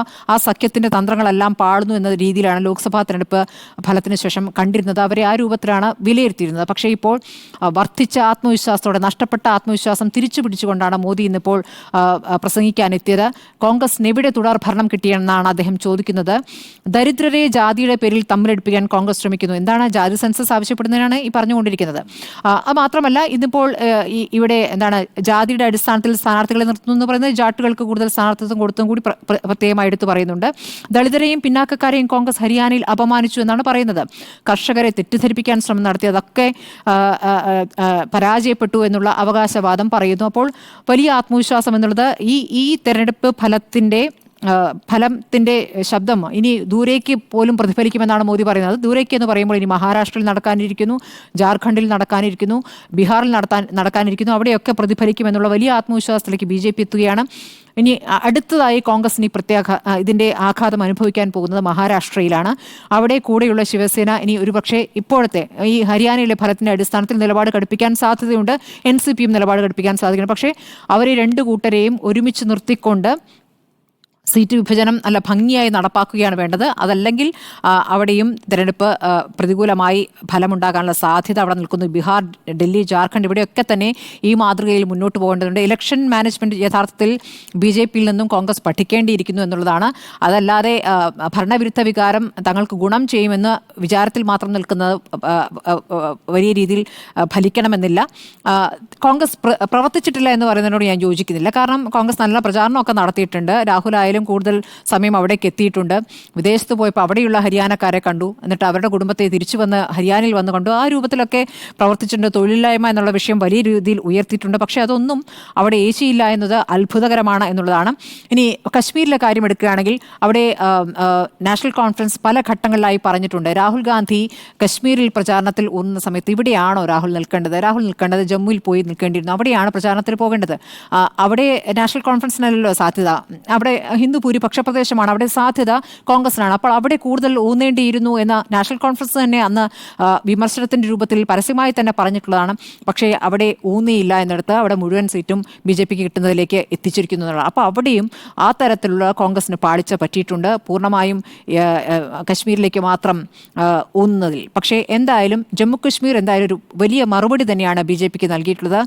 സഖ്യത്തിന്റെ തന്ത്രങ്ങളെല്ലാം പാടുന്നു എന്ന രീതിയിലാണ് ലോക്സഭാ തെരഞ്ഞെടുപ്പ് ഫലത്തിന് ശേഷം കണ്ടിരുന്നത്. അവരെ ആ രൂപത്തിലാണ് വിലയിരുത്തിയിരുന്നത്. പക്ഷേ ഇപ്പോൾ വർദ്ധിച്ച ആത്മവിശ്വാസത്തോടെ നഷ്ടപ്പെട്ട ആത്മവിശ്വാസം തിരിച്ചു പിടിച്ചുകൊണ്ടാണ് മോദി ഇന്നിപ്പോൾ പ്രസംഗിക്കാനെത്തിയത്. കോൺഗ്രസിന് എവിടെ തുടർ ഭരണം കിട്ടിയെന്നാണ് അദ്ദേഹം ചോദിക്കുന്നത്. ദരിദ്രരെ ജാതിയുടെ പേരിൽ തമ്മിലടിപ്പിക്കാൻ കോൺഗ്രസ് ശ്രമിക്കുന്നു. എന്താണ് ജാതി സെൻസസ് ആവശ്യപ്പെടുന്നതിനാണ് ഈ പറഞ്ഞുകൊണ്ടിരിക്കുന്നത്. അത് മാത്രമല്ല, ഇന്നിപ്പോൾ ഇവിടെ ജാതിയുടെ അടിസ്ഥാനത്തിൽ സ്ഥാനാർത്ഥികളെ നിർത്തുന്നു എന്ന് പറയുന്നത് ജാട്ടുകൾക്ക് കൂടുതൽ സ്ഥാനാർത്ഥിത്വം കൊടുത്തും കൂടി പ്രത്യേകമായി എടുത്തു പറയുന്നുണ്ട്. ദളിതരെയും പിന്നാക്കക്കാരെയും കോൺഗ്രസ് ഹരിയാനയിൽ അപമാനിച്ചു എന്നാണ് പറയുന്നത്. കർഷകരെ തെറ്റിദ്ധരിപ്പിക്കാൻ ശ്രമം നടത്തിയതൊക്കെ പരാജയപ്പെട്ടു എന്നുള്ള അവകാശവാദം പറയുന്നു. അപ്പോൾ വലിയ ആത്മവിശ്വാസം എന്നുള്ളത് ഈ തെരഞ്ഞെടുപ്പ് ഫലത്തിന്റെ ശബ്ദം ഇനി ദൂരേക്ക് പോലും പ്രതിഫലിക്കുമെന്നാണ് മോദി പറയുന്നത്. ദൂരേക്ക് എന്ന് പറയുമ്പോൾ ഇനി മഹാരാഷ്ട്രയിൽ നടക്കാനിരിക്കുന്നു, ജാർഖണ്ഡിൽ നടക്കാനിരിക്കുന്നു, ബീഹാറിൽ നടക്കാനിരിക്കുന്നു. അവിടെയൊക്കെ പ്രതിഫലിക്കുമെന്നുള്ള വലിയ ആത്മവിശ്വാസത്തിലേക്ക് BJP എത്തുകയാണ്. ഇനി അടുത്തതായി കോൺഗ്രസിന് ഇതിന്റെ ആഘാതം അനുഭവിക്കാൻ പോകുന്നത് മഹാരാഷ്ട്രയിലാണ്. അവിടെ കൂടെയുള്ള ശിവസേന ഇനി ഒരുപക്ഷെ ഇപ്പോഴത്തെ ഈ ഹരിയാനയിലെ ഫലത്തിന്റെ അടിസ്ഥാനത്തിൽ നിലപാട് ഘടിപ്പിക്കാൻ സാധ്യതയുണ്ട്. NCPയും നിലപാട് ഘടിപ്പിക്കാൻ സാധിക്കണം. പക്ഷേ അവരെ 2 കൂട്ടരെയും ഒരുമിച്ച് നിർത്തിക്കൊണ്ട് സീറ്റ് വിഭജനം നല്ല ഭംഗിയായി നടപ്പാക്കുകയാണ് വേണ്ടത്. അതല്ലെങ്കിൽ അവിടെയും തിരഞ്ഞെടുപ്പ് പ്രതികൂലമായി ഫലമുണ്ടാകാനുള്ള സാധ്യത അവിടെ നിൽക്കുന്നു. ബീഹാർ, ഡൽഹി, ജാർഖണ്ഡ് ഇവിടെയൊക്കെ തന്നെ ഈ മാതൃകയിൽ മുന്നോട്ട് പോകേണ്ടതുണ്ട്. ഇലക്ഷൻ മാനേജ്മെന്റ് യഥാർത്ഥത്തിൽ BJP-യിൽ നിന്നും കോൺഗ്രസ് പഠിക്കേണ്ടിയിരിക്കുന്നു എന്നുള്ളതാണ്. അതല്ലാതെ ഭരണവിരുദ്ധ വികാരം തങ്ങൾക്ക് ഗുണം ചെയ്യുമെന്ന് വിചാരത്തിൽ മാത്രം നിൽക്കുന്നത് വലിയ രീതിയിൽ ഫലിക്കണമെന്നില്ല. കോൺഗ്രസ് പ്രവർത്തിച്ചിട്ടില്ല എന്ന് പറയുന്നതിനോട് ഞാൻ യോജിക്കുന്നില്ല. കാരണം കോൺഗ്രസ് നല്ല പ്രചാരണമൊക്കെ നടത്തിയിട്ടുണ്ട്. രാഹുൽ കൂടുതൽ സമയം അവിടേക്ക് എത്തിയിട്ടുണ്ട്. വിദേശത്ത് പോയപ്പോൾ അവിടെയുള്ള ഹരിയാനക്കാരെ കണ്ടു, എന്നിട്ട് അവരുടെ കുടുംബത്തെ തിരിച്ചു വന്ന് ഹരിയാനയിൽ വന്ന് കണ്ടു. ആ രൂപത്തിലൊക്കെ പ്രവർത്തിച്ചിട്ടുണ്ട്. തൊഴിലില്ലായ്മ എന്നുള്ള വിഷയം വലിയ രീതിയിൽ ഉയർത്തിയിട്ടുണ്ട്. പക്ഷേ അതൊന്നും അവിടെ ഏശിയില്ല എന്നത് അത്ഭുതകരമാണ് എന്നുള്ളതാണ്. ഇനി കശ്മീരിലെ കാര്യം എടുക്കുകയാണെങ്കിൽ അവിടെ നാഷണൽ കോൺഫറൻസ് പല ഘട്ടങ്ങളിലായി പറഞ്ഞിട്ടുണ്ട്. രാഹുൽ ഗാന്ധി കശ്മീരിൽ പ്രചാരണത്തിൽ ഊന്നുന്ന സമയത്ത് ഇവിടെയാണോ രാഹുൽ നിൽക്കേണ്ടത്? രാഹുൽ നിൽക്കേണ്ടത് ജമ്മുവിൽ പോയി നിൽക്കേണ്ടിയിരുന്നു. അവിടെയാണ് പ്രചാരണത്തിൽ പോകേണ്ടത്. അവിടെ നാഷണൽ കോൺഫറൻസിനല്ലോ സാധ്യത. അവിടെ ഹിന്ദു ഭൂരിപക്ഷ പ്രദേശമാണ്. അവിടെ സാധ്യത കോൺഗ്രസിനാണ്. അപ്പോൾ അവിടെ കൂടുതൽ ഊന്നേണ്ടിയിരുന്നു എന്ന് നാഷണൽ കോൺഫറൻസ് തന്നെ അന്ന് വിമർശനത്തിന്റെ രൂപത്തിൽ പരസ്യമായി തന്നെ പറഞ്ഞിട്ടുള്ളതാണ്. പക്ഷേ അവിടെ ഊന്നിയില്ല എന്നിടത്ത് അവിടെ മുഴുവൻ സീറ്റും BJP-ക്ക് കിട്ടുന്നതിലേക്ക് എത്തിച്ചിരിക്കുന്നതാണ്. അപ്പോൾ അവിടെയും ആ തരത്തിലുള്ള കോൺഗ്രസിന് പാളിച്ച പറ്റിയിട്ടുണ്ട്, പൂർണ്ണമായും കശ്മീരിലേക്ക് മാത്രം ഊന്നുന്നതിൽ. പക്ഷേ എന്തായാലും ജമ്മു കശ്മീർ എന്തായാലും ഒരു വലിയ മറുപടി തന്നെയാണ് BJP-ക്ക് നൽകിയിട്ടുള്ളത്.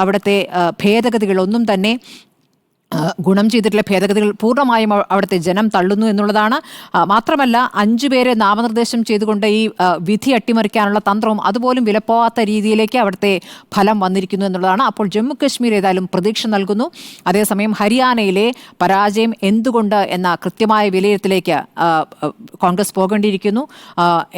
അവിടുത്തെ ഭേദഗതികളൊന്നും തന്നെ ഗുണം ചെയ്തിട്ടുള്ള ഭേദഗതികൾ പൂർണ്ണമായും അവിടുത്തെ ജനം തള്ളുന്നു എന്നുള്ളതാണ്. മാത്രമല്ല 5 പേരെ നാമനിർദ്ദേശം ചെയ്തുകൊണ്ട് ഈ വിധി അട്ടിമറിക്കാനുള്ള തന്ത്രവും അതുപോലും വിലപ്പോവാത്ത രീതിയിലേക്ക് അവിടുത്തെ ഫലം വന്നിരിക്കുന്നു എന്നുള്ളതാണ്. അപ്പോൾ ജമ്മു കശ്മീർ ഏതായാലും പ്രതീക്ഷ നൽകുന്നു. അതേസമയം ഹരിയാനയിലെ പരാജയം എന്തുകൊണ്ട് എന്ന കൃത്യമായ വിലയിരുത്തലേക്ക് കോൺഗ്രസ് പോകേണ്ടിയിരിക്കുന്നു.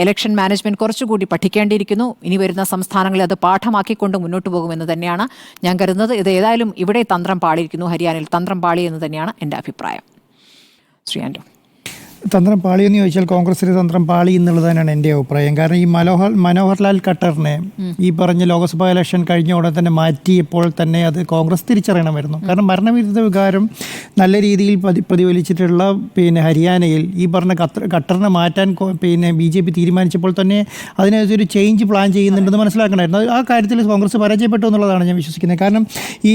ഇലക്ഷൻ മാനേജ്മെന്റ് കുറച്ചുകൂടി പഠിക്കേണ്ടിയിരിക്കുന്നു. ഇനി വരുന്ന സംസ്ഥാനങ്ങളിൽ അത് പാഠമാക്കിക്കൊണ്ട് മുന്നോട്ട് പോകുമെന്ന് തന്നെയാണ് ഞാൻ കരുതുന്നത്. ഇത് ഏതായാലും ഇവിടെ തന്ത്രം പാടിയിരിക്കുന്നു, ഹരിയാനയിൽ തന്ത്രം പാളി എന്ന് തന്നെയാണ് എൻ്റെ അഭിപ്രായം. ശ്രീ ആൻഡോ, തന്ത്രം പാളിയെന്ന് ചോദിച്ചാൽ കോൺഗ്രസിന്റെ തന്ത്രം പാളി എന്നുള്ളത് തന്നെയാണ് എൻ്റെ അഭിപ്രായം. കാരണം ഈ മനോഹർലാൽ ഖട്ടറിനെ ഈ പറഞ്ഞ ലോക്സഭാ ഇലക്ഷൻ കഴിഞ്ഞ ഉടനെ തന്നെ മാറ്റിയപ്പോൾ തന്നെ അത് കോൺഗ്രസ് തിരിച്ചറിയണമായിരുന്നു. കാരണം ഭരണവിരുദ്ധ വികാരം നല്ല രീതിയിൽ പ്രതിഫലിച്ചിട്ടുള്ള ഹരിയാനയിൽ ഈ പറഞ്ഞ ഖട്ടറിനെ മാറ്റാൻ BJP തീരുമാനിച്ചപ്പോൾ തന്നെ അതിനകത്തൊരു ചേഞ്ച് പ്ലാൻ ചെയ്യുന്നുണ്ടെന്ന് മനസ്സിലാക്കണമായിരുന്നു. ആ കാര്യത്തിൽ കോൺഗ്രസ് പരാജയപ്പെട്ടു എന്നുള്ളതാണ് ഞാൻ വിശ്വസിക്കുന്നത്. കാരണം ഈ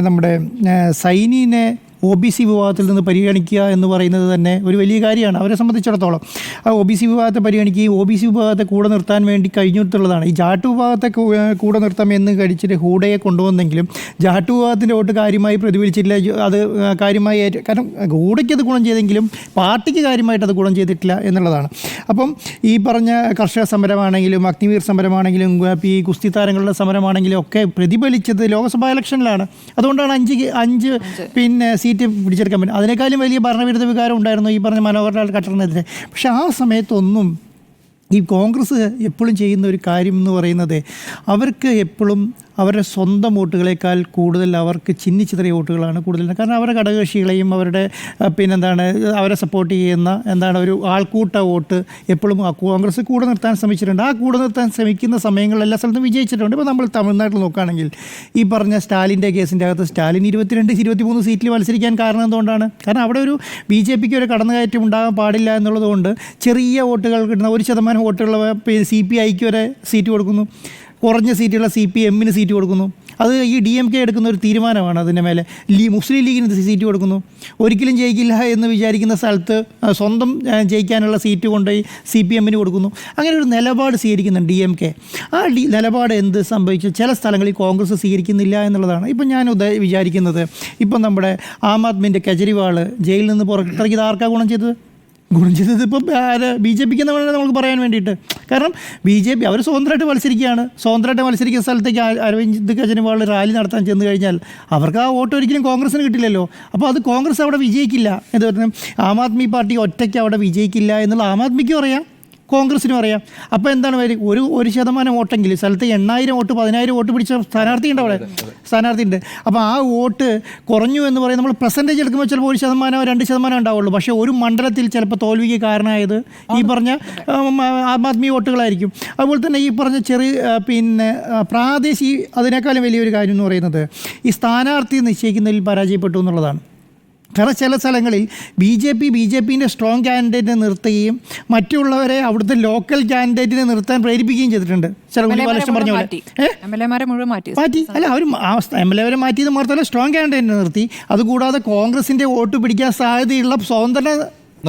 നമ്മുടെ സൈനിനെ OBC വിഭാഗത്തിൽ നിന്ന് പരിഗണിക്കുക എന്ന് പറയുന്നത് തന്നെ ഒരു വലിയ കാര്യമാണ് അവരെ സംബന്ധിച്ചിടത്തോളം. ആ OBC വിഭാഗത്തെ പരിഗണിക്കുകയും OBC വിഭാഗത്തെ കൂടെ നിർത്താൻ വേണ്ടി കഴിഞ്ഞിട്ടുള്ളതാണ്. ഈ ജാട്ട് വിഭാഗത്തെ കൂടെ നിർത്താം എന്ന് കഴിച്ചിട്ട് ഹൂഡയെ കൊണ്ടുവന്നെങ്കിലും ജാട്ട് വിഭാഗത്തിൻ്റെ വോട്ട് കാര്യമായി പ്രതിഫലിച്ചിട്ടില്ല. അത് കാര്യമായി കാരണം ഹൂഡയ്ക്ക് അത് ഗുണം ചെയ്തെങ്കിലും പാർട്ടിക്ക് കാര്യമായിട്ട് അത് ഗുണം ചെയ്തിട്ടില്ല എന്നുള്ളതാണ്. അപ്പം ഈ പറഞ്ഞ കർഷക സമരമാണെങ്കിലും അഗ്നിവീർ സമരമാണെങ്കിലും ഈ കുസ്തി താരങ്ങളുടെ സമരമാണെങ്കിലും ഒക്കെ പ്രതിഫലിച്ചത് ലോക്സഭാ ഇലക്ഷനിലാണ്. അതുകൊണ്ടാണ് 5 സീറ്റ് പിടിച്ചെടുക്കാൻ പറ്റും. അതിനേക്കാളും വലിയ ഭരണവിരുദ്ധ വികാരം ഉണ്ടായിരുന്നു ഈ പറഞ്ഞ മനോഹർലാൽ ഖട്ടറിനെതിരെ. പക്ഷേ ആ സമയത്തൊന്നും ഈ കോൺഗ്രസ് എപ്പോഴും ചെയ്യുന്ന ഒരു കാര്യം എന്ന് പറയുന്നത് അവർക്ക് എപ്പോഴും അവരുടെ സ്വന്തം വോട്ടുകളേക്കാൾ കൂടുതൽ അവർക്ക് ചിന്നിച്ചിതറിയ വോട്ടുകളാണ് കൂടുതൽ. കാരണം അവരുടെ ഘടകകക്ഷികളെയും അവരുടെ അവരെ സപ്പോർട്ട് ചെയ്യുന്ന ഒരു ആൾക്കൂട്ട വോട്ട് എപ്പോഴും കോൺഗ്രസ് കൂടെ നിർത്താൻ ശ്രമിച്ചിട്ടുണ്ട്. ആ കൂടെ നിർത്താൻ ശ്രമിക്കുന്ന സമയങ്ങളിൽ എല്ലാ സ്ഥലത്തും വിജയിച്ചിട്ടുണ്ട്. ഇപ്പോൾ നമ്മൾ തമിഴ്നാട്ടിൽ നോക്കുകയാണെങ്കിൽ ഈ പറഞ്ഞ സ്റ്റാലിൻ്റെ കേസിൻ്റെ അകത്ത് സ്റ്റാലിൻ 22-23 സീറ്റിൽ മത്സരിക്കാൻ കാരണം എന്തുകൊണ്ടാണ്? കാരണം അവിടെ ഒരു BJP-ക്ക് ഒരു കടന്നുകയറ്റം ഉണ്ടാകാൻ പാടില്ല എന്നുള്ളതുകൊണ്ട് ചെറിയ വോട്ടുകൾ കിട്ടുന്ന 1% വോട്ടുള്ള CPI-ക്ക് വരെ സീറ്റ് കൊടുക്കുന്നു. കുറഞ്ഞ സീറ്റുള്ള CPM-ന് സീറ്റ് കൊടുക്കുന്നു. അത് ഈ DMK എടുക്കുന്ന ഒരു തീരുമാനമാണ്. അതിൻ്റെ മേലെ മുസ്ലിം ലീഗിന് സീറ്റ് കൊടുക്കുന്നു. ഒരിക്കലും ജയിക്കില്ല എന്ന് വിചാരിക്കുന്ന സ്ഥലത്ത് സ്വന്തം ജയിക്കാനുള്ള സീറ്റ് കൊണ്ടുപോയി CPM-ന് കൊടുക്കുന്നു. അങ്ങനെ ഒരു നിലപാട് സ്വീകരിക്കുന്നുണ്ട് DMK. ആ നിലപാട് എന്ത് സംഭവിച്ചു? ചില സ്ഥലങ്ങളിൽ കോൺഗ്രസ് സ്വീകരിക്കുന്നില്ല എന്നുള്ളതാണ്. ഇപ്പം ഞാൻ വിചാരിക്കുന്നത് ഇപ്പം നമ്മുടെ ആം ആദ്മിൻ്റെ കെജ്രിവാൾ ജയിലിൽ നിന്ന് പുറത്തിറക്കിയത് ആർക്കാ ഗുണം ചെയ്തത്? ഇപ്പം BJP-ക്ക് നമുക്ക് പറയാൻ വേണ്ടിയിട്ട്. കാരണം BJP അവർ സ്വതന്ത്രമായിട്ട് മത്സരിക്കുന്ന സ്ഥലത്തേക്ക് അരവിന്ദ് കെജ്രിവാൾ റാലി നടത്താൻ ചെന്ന് കഴിഞ്ഞാൽ അവർക്ക് ആ വോട്ട് ഒരിക്കലും കോൺഗ്രസിന് കിട്ടില്ലല്ലോ. അപ്പോൾ അത് കോൺഗ്രസ് അവിടെ വിജയിക്കില്ല. എന്ന് പറഞ്ഞാൽ ആം ആദ്മി പാർട്ടി ഒറ്റയ്ക്ക് അവിടെ വിജയിക്കില്ല എന്നുള്ള ആം ആദ്മിക്കും അറിയാം, കോൺഗ്രസിനും അറിയാം. അപ്പോൾ എന്താണ് ഒരു 1% വോട്ടെങ്കിൽ സ്ഥലത്ത് 8,000 വോട്ട് 10,000 വോട്ട് പിടിച്ച സ്ഥാനാർത്ഥിയുണ്ട്. അപ്പോൾ ആ വോട്ട് കുറഞ്ഞു എന്ന് പറയും. നമ്മൾ പെർസെൻറ്റേജ് എടുക്കുമ്പോൾ ചിലപ്പോൾ 1%, 2% ഉണ്ടാവുള്ളൂ. പക്ഷേ ഒരു മണ്ഡലത്തിൽ ചിലപ്പോൾ തോൽവിക്ക് കാരണമായത് ഈ പറഞ്ഞ ആം ആദ്മി വോട്ടുകളായിരിക്കും. അതുപോലെ തന്നെ ഈ പറഞ്ഞ പ്രാദേശിക അതിനേക്കാളും വലിയൊരു കാര്യം എന്ന് പറയുന്നത് ഈ സ്ഥാനാർത്ഥി നിശ്ചയിക്കുന്നതിൽ പരാജയപ്പെട്ടു എന്നുള്ളതാണ്. കാരണം ചില സ്ഥലങ്ങളിൽ ബി ജെ പിൻ്റെ സ്ട്രോങ് കാൻഡിഡേറ്റിനെ നിർത്തുകയും മറ്റുള്ളവരെ അവിടുത്തെ ലോക്കൽ കാൻഡിഡേറ്റിനെ നിർത്താൻ പ്രേരിപ്പിക്കുകയും ചെയ്തിട്ടുണ്ട്. ചില ബാലകൃഷ്ണൻ പറഞ്ഞ പോലെ മാറ്റി അല്ല, അവർ MLA മാറ്റിയത് മാത്രമല്ല സ്ട്രോങ് കാൻഡിഡേറ്റിനെ നിർത്തി. അതുകൂടാതെ കോൺഗ്രസിൻ്റെ വോട്ട് പിടിക്കാൻ സാധ്യതയുള്ള സ്വതന്ത്ര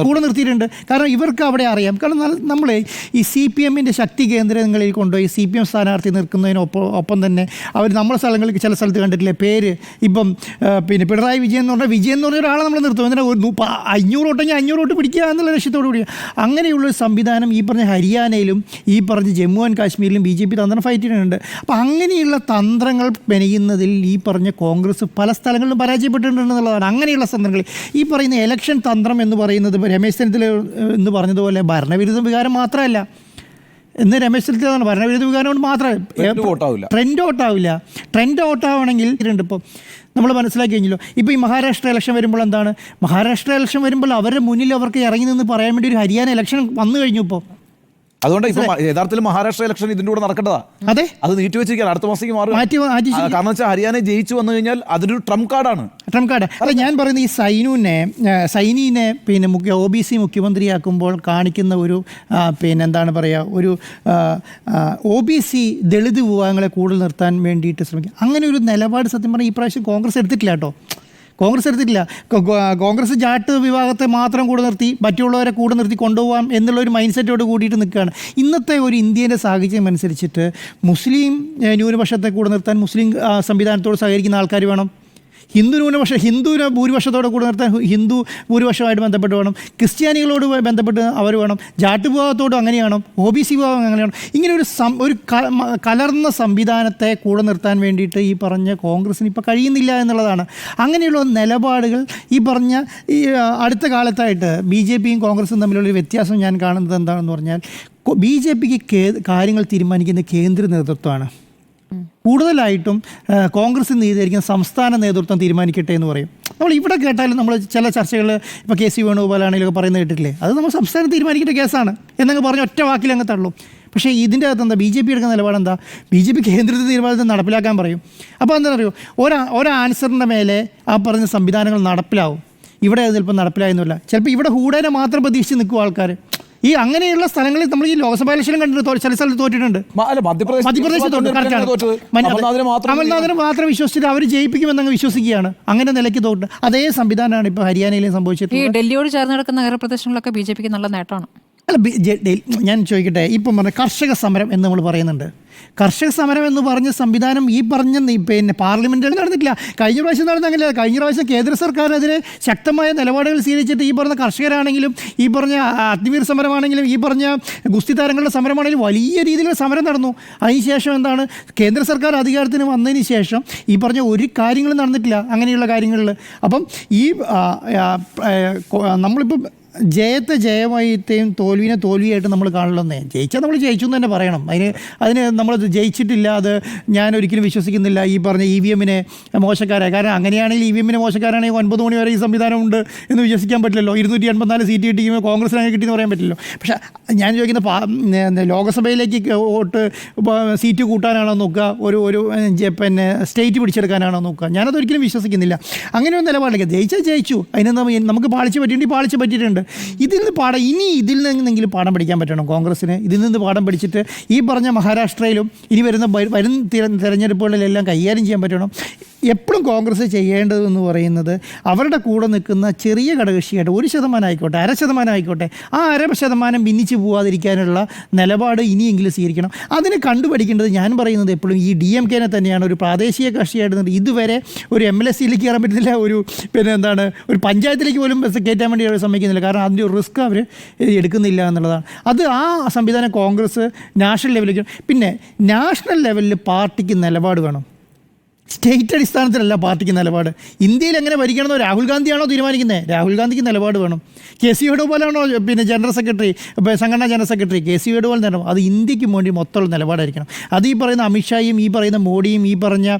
കൂടെ നിർത്തിയിട്ടുണ്ട്. കാരണം ഇവർക്ക് അവിടെ അറിയാം. കാരണം നമ്മൾ ഈ CPM-ൻ്റെ ശക്തി കേന്ദ്രങ്ങളിൽ കൊണ്ടുപോയി CPM സ്ഥാനാർത്ഥി നിൽക്കുന്നതിനൊപ്പം തന്നെ അവർ നമ്മുടെ സ്ഥലങ്ങളിൽ ചില സ്ഥലത്ത് കണ്ടിട്ടില്ലേ പേര് ഇപ്പം പിന്നെ പിണറായി വിജയൻ എന്ന് പറഞ്ഞ ഒരാളെ നമ്മൾ നിർത്തും. എന്നാൽ 500 വോട്ടെങ്കിൽ 500 വോട്ട് പിടിക്കുക എന്നുള്ള ലക്ഷ്യത്തോടു കൂടി അങ്ങനെയുള്ളൊരു സംവിധാനം ഈ പറഞ്ഞ ഹരിയാനയിലും ഈ പറഞ്ഞ ജമ്മു ആൻഡ് കാശ്മീരിലും BJP തന്ത്രം ഫൈറ്റ് ചെയ്യുന്നുണ്ട്. അപ്പോൾ അങ്ങനെയുള്ള തന്ത്രങ്ങൾ മെനയുന്നതിൽ ഈ പറഞ്ഞ കോൺഗ്രസ് പല സ്ഥലങ്ങളിലും പരാജയപ്പെട്ടിട്ടുണ്ടെന്നുള്ളതാണ്. അങ്ങനെയുള്ള തന്ത്രങ്ങൾ ഈ പറയുന്ന ഇലക്ഷൻ തന്ത്രം എന്ന് പറയുന്നത് രമേശ് ചെന്നിത്തല എന്ന് പറഞ്ഞതുപോലെ ഭരണവിരുദ്ധ വികാരം മാത്രമല്ല. ഇന്ന് രമേശ് ചെന്നിത്തല ഭരണവിരുദ്ധ വികാരം കൊണ്ട് മാത്രമല്ല ട്രെൻഡ് ഔട്ടാവണമെങ്കിൽ ഇപ്പോൾ നമ്മൾ മനസ്സിലാക്കി കഴിഞ്ഞല്ലോ. ഇപ്പോൾ ഈ മഹാരാഷ്ട്ര ഇലക്ഷൻ വരുമ്പോൾ എന്താണ്, മഹാരാഷ്ട്ര ഇലക്ഷൻ വരുമ്പോൾ അവരുടെ മുന്നിൽ അവർക്ക് ഇറങ്ങി നിന്ന് പറയാൻ വേണ്ടി ഒരു ഹരിയാന ഇലക്ഷൻ വന്നു കഴിഞ്ഞു. ഇപ്പോൾ അതുകൊണ്ട് ഇപ്പൊ യഥാർത്ഥത്തിൽ മഹാരാഷ്ട്ര ഇലക്ഷൻ ഇതിന്റെ കൂടെ നടക്കേണ്ടതാ. അതെ, അത് നീട്ടിവെച്ചിരിക്കുകയാണ്, അടുത്ത മാസത്തേക്ക് മാറും. കാരണം വെച്ചാൽ ഹരിയാന ജയിച്ചു വന്നു കഴിഞ്ഞാൽ അതൊരു ട്രംപ് കാർഡാണ്. അല്ല, ഞാൻ പറയുന്നത് ഈ സൈനിനെ പിന്നെ OBC മുഖ്യമന്ത്രിയാക്കുമ്പോൾ കാണിക്കുന്ന ഒരു പിന്നെ എന്താണ് പറയുക, ഒരു OBC ദളിത് വിഭാഗങ്ങളെ കൂടുതൽ നിർത്താൻ വേണ്ടിയിട്ട് ശ്രമിക്കുക. അങ്ങനെ ഒരു നിലപാട് സത്യം പറഞ്ഞാൽ ഈ പ്രാവശ്യം കോൺഗ്രസ് എടുത്തിട്ടില്ല കേട്ടോ. കോൺഗ്രസ് ജാട്ട് വിഭാഗത്തെ മാത്രം കൂടെ നിർത്തി മറ്റുള്ളവരെ കൂടെ നിർത്തി കൊണ്ടുപോകാം എന്നുള്ളൊരു മൈൻഡ് സെറ്റോട് കൂടിയിട്ട് നിൽക്കുകയാണ്. ഇന്നത്തെ ഒരു ഇന്ത്യൻ്റെ സാഹചര്യം അനുസരിച്ചിട്ട് മുസ്ലിം ന്യൂനപക്ഷത്തെ കൂടെ നിർത്താൻ മുസ്ലിം സംവിധാനത്തോട് സഹകരിക്കുന്ന ആൾക്കാർ വേണം. ഹിന്ദു ഭൂരിപക്ഷത്തോടെ കൂടെ നിർത്താൻ ഹിന്ദു ഭൂരിപക്ഷമായിട്ട് ബന്ധപ്പെട്ട് വേണം. ക്രിസ്ത്യാനികളോട് ബന്ധപ്പെട്ട് അവർ വേണം. ജാട്ട് വിഭാഗത്തോടും അങ്ങനെയാണ്, OBC വിഭാഗം അങ്ങനെയാണ്. ഇങ്ങനെ ഒരു കലർന്ന സംവിധാനത്തെ കൂടെ നിർത്താൻ വേണ്ടിയിട്ട് ഈ പറഞ്ഞ കോൺഗ്രസ്സിന് ഇപ്പോൾ കഴിയുന്നില്ല എന്നുള്ളതാണ്. അങ്ങനെയുള്ള നിലപാടുകൾ ഈ പറഞ്ഞ ഈ അടുത്ത കാലത്തായിട്ട് BJPയും കോൺഗ്രസും തമ്മിലുള്ളൊരു വ്യത്യാസം ഞാൻ കാണുന്നത് എന്താണെന്ന് പറഞ്ഞാൽ, BJPക്ക് കാര്യങ്ങൾ തീരുമാനിക്കുന്ന കേന്ദ്ര നേതൃത്വമാണ്. കൂടുതലായിട്ടും കോൺഗ്രസ് നീതിയായിരിക്കും സംസ്ഥാന നേതൃത്വം തീരുമാനിക്കട്ടെ എന്ന് പറയും. നമ്മൾ ഇവിടെ കേട്ടാലും നമ്മൾ ചില ചർച്ചകൾ ഇപ്പോൾ KC വേണുഗോപാലാണെങ്കിലൊക്കെ പറയുന്നത് കേട്ടിട്ടില്ലേ, അത് നമ്മൾ സംസ്ഥാനം തീരുമാനിക്കേണ്ട കേസാണ് എന്നങ്ങ് പറഞ്ഞ് ഒറ്റ വാക്കിൽ അങ്ങ് തള്ളും. പക്ഷേ ഇതിൻ്റെ അകത്ത് എന്താ BJP എടുക്കുന്ന നിലപാടെന്താ, BJP കേന്ദ്രത്തിൽ തീരുമാനത്തിൽ നടപ്പിലാക്കാൻ പറയും. അപ്പോൾ എന്താ പറയുക, ഒരു ആൻസറിൻ്റെ മേലെ ആ പറഞ്ഞ സംവിധാനങ്ങൾ നടപ്പിലാവും. ഇവിടെ ചിലപ്പോൾ നടപ്പിലായെന്നില്ല, ചിലപ്പോൾ ഇവിടെ ഹൂഡേനെ മാത്രം പ്രതീക്ഷിച്ച് നിൽക്കും ആൾക്കാർ. ഈ അങ്ങനെയുള്ള സ്ഥലങ്ങളിൽ നമ്മൾ ഈ ലോക്സഭാ ഇലക്ഷൻ കണ്ടിട്ട് ചില സ്ഥലത്ത് തോറ്റിട്ടുണ്ട്. മധ്യപ്രദേശ് അമൽനാഥിനെ മാത്രം വിശ്വസിച്ചിട്ട് അവർ ജയിപ്പിക്കുമെന്നങ്ങ് വിശ്വസിക്കുകയാണ്. അങ്ങനെ നിലയ്ക്ക് തോറ്റ് അതേ സംവിധാനമാണ് ഇപ്പോൾ ഹരിയാനയിലും സംഭവിച്ചിട്ടുള്ളത്. ഈ ഡൽഹിയോട് ചേർന്ന് കിടക്കുന്ന നഗരപ്രദേശങ്ങളിലൊക്കെ BJPക്ക് നല്ല നേട്ടമാണ്. അല്ല, ഞാൻ ചോദിക്കട്ടെ, ഇപ്പം പറഞ്ഞ കർഷക സമരം എന്ന് നമ്മൾ പറയുന്നുണ്ട്. കർഷക സമരം എന്ന് പറഞ്ഞ സംവിധാനം ഈ പറഞ്ഞ പിന്നെ പാർലമെൻറ്റിൽ നടന്നിട്ടില്ല. കഴിഞ്ഞ പ്രാവശ്യം നടന്നെങ്കിൽ കഴിഞ്ഞ പ്രാവശ്യം കേന്ദ്ര സർക്കാരിനെതിരെ ശക്തമായ നിലപാടുകൾ സ്വീകരിച്ചിട്ട് ഈ പറഞ്ഞ കർഷകരാണെങ്കിലും ഈ പറഞ്ഞ അഗ്നിവീർ സമരമാണെങ്കിലും ഈ പറഞ്ഞ ഗുസ്തി താരങ്ങളുടെ സമരമാണെങ്കിലും വലിയ രീതിയിലുള്ള സമരം നടന്നു. അതിനുശേഷം എന്താണ്, കേന്ദ്ര സർക്കാർ അധികാരത്തിന് വന്നതിന് ശേഷം ഈ പറഞ്ഞ ഒരു കാര്യങ്ങളും നടന്നിട്ടില്ല അങ്ങനെയുള്ള കാര്യങ്ങളിൽ. അപ്പം ഈ നമ്മളിപ്പം ജയത്തെ ജയമായിട്ടേയും തോൽവിനെ തോൽവിയായിട്ട് നമ്മൾ കാണില്ലെന്നേ. ജയിച്ചാൽ നമ്മൾ ജയിച്ചു എന്ന് തന്നെ പറയണം. അതിന് നമ്മൾ ജയിച്ചിട്ടില്ല, അത് ഞാൻ ഒരിക്കലും വിശ്വസിക്കുന്നില്ല ഈ പറഞ്ഞ EVM-നെ മോശക്കാരായ. കാരണം അങ്ങനെയാണെങ്കിൽ EVM-നെ മോശക്കാരാണെങ്കിൽ 9 മണി വരെ ഈ സംവിധാനം ഉണ്ട് എന്ന് വിശ്വസിക്കാൻ പറ്റില്ലല്ലോ. 284 സീറ്റ് കിട്ടിയും കോൺഗ്രസിനെ കിട്ടിയെന്ന് പറയാൻ പറ്റില്ലല്ലോ. പക്ഷേ ഞാൻ ചോദിക്കുന്ന ലോകസഭയിലേക്ക് വോട്ട് സീറ്റ് കൂട്ടാനാണോ നോക്കുക, ഒരു പിന്നെ സ്റ്റേറ്റ് പിടിച്ചെടുക്കാനാണോ നോക്കുക? ഞാനതൊരിക്കലും വിശ്വസിക്കുന്നില്ല. അങ്ങനെ ഒരു നിലപാടിലേക്ക് ജയിച്ചാൽ ജയിച്ചു, അതിന് നമുക്ക് പാളിച്ച് പറ്റിയിട്ടുണ്ട്. ഇതിൽ നിന്നെങ്കിലും പാഠം പഠിക്കാൻ പറ്റണം കോൺഗ്രസ്സിന്. ഇതിൽ നിന്ന് പാഠം പഠിച്ചിട്ട് ഈ പറഞ്ഞ മഹാരാഷ്ട്രയിലും ഇനി വരും തിരഞ്ഞെടുപ്പുകളിലെല്ലാം കൈകാര്യം ചെയ്യാൻ പറ്റണം. എപ്പോഴും കോൺഗ്രസ് ചെയ്യേണ്ടതെന്ന് പറയുന്നത് അവരുടെ കൂടെ നിൽക്കുന്ന ചെറിയ ഘടകകക്ഷിയായിട്ട് 1% ആയിക്കോട്ടെ 0.5% ആയിക്കോട്ടെ ആ 0.5% ഭിന്നിച്ച് പോകാതിരിക്കാനുള്ള നിലപാട് ഇനിയെങ്കിലും സ്വീകരിക്കണം. അതിന് കണ്ടുപഠിക്കേണ്ടത് ഞാൻ പറയുന്നത് എപ്പോഴും ഈ DMK-നെ തന്നെയാണ്. ഒരു പ്രാദേശിക കക്ഷിയായിട്ട് ഇതുവരെ ഒരു MLA-യിലേക്ക് കയറാൻ പറ്റുന്നില്ല, ഒരു പഞ്ചായത്തിലേക്ക് പോലും കയറ്റാൻ വേണ്ടി അവർ സമ്മതിക്കുന്നില്ല. കാരണം അതിൻ്റെ ഒരു റിസ്ക് അവർ എടുക്കുന്നില്ല എന്നുള്ളതാണ്. അത് ആ സംവിധാനം കോൺഗ്രസ് നാഷണൽ ലെവലിലേക്ക്, പിന്നെ നാഷണൽ ലെവലിൽ പാർട്ടിക്ക് നിലപാട് വേണം. സ്റ്റേറ്റ് അടിസ്ഥാനത്തിലല്ല പാർട്ടിക്ക് നിലപാട്. ഇന്ത്യയിൽ എങ്ങനെ ഭരിക്കണമെന്നോ രാഹുൽ ഗാന്ധിയാണോ തീരുമാനിക്കുന്നത്? രാഹുൽ ഗാന്ധിക്ക് നിലപാട് വേണം. KC വേണുഗോപാലാണോ പിന്നെ ജനറൽ സെക്രട്ടറി, സംഘടനാ ജനറൽ സെക്രട്ടറി KC വേണുഗോപാൽ തന്നെ. അത് ഇന്ത്യക്ക് വേണ്ടി മൊത്തമുള്ള നിലപാടായിരിക്കണം. അത് ഈ പറയുന്ന അമിത്ഷായും ഈ പറയുന്ന മോഡിയും ഈ പറഞ്ഞ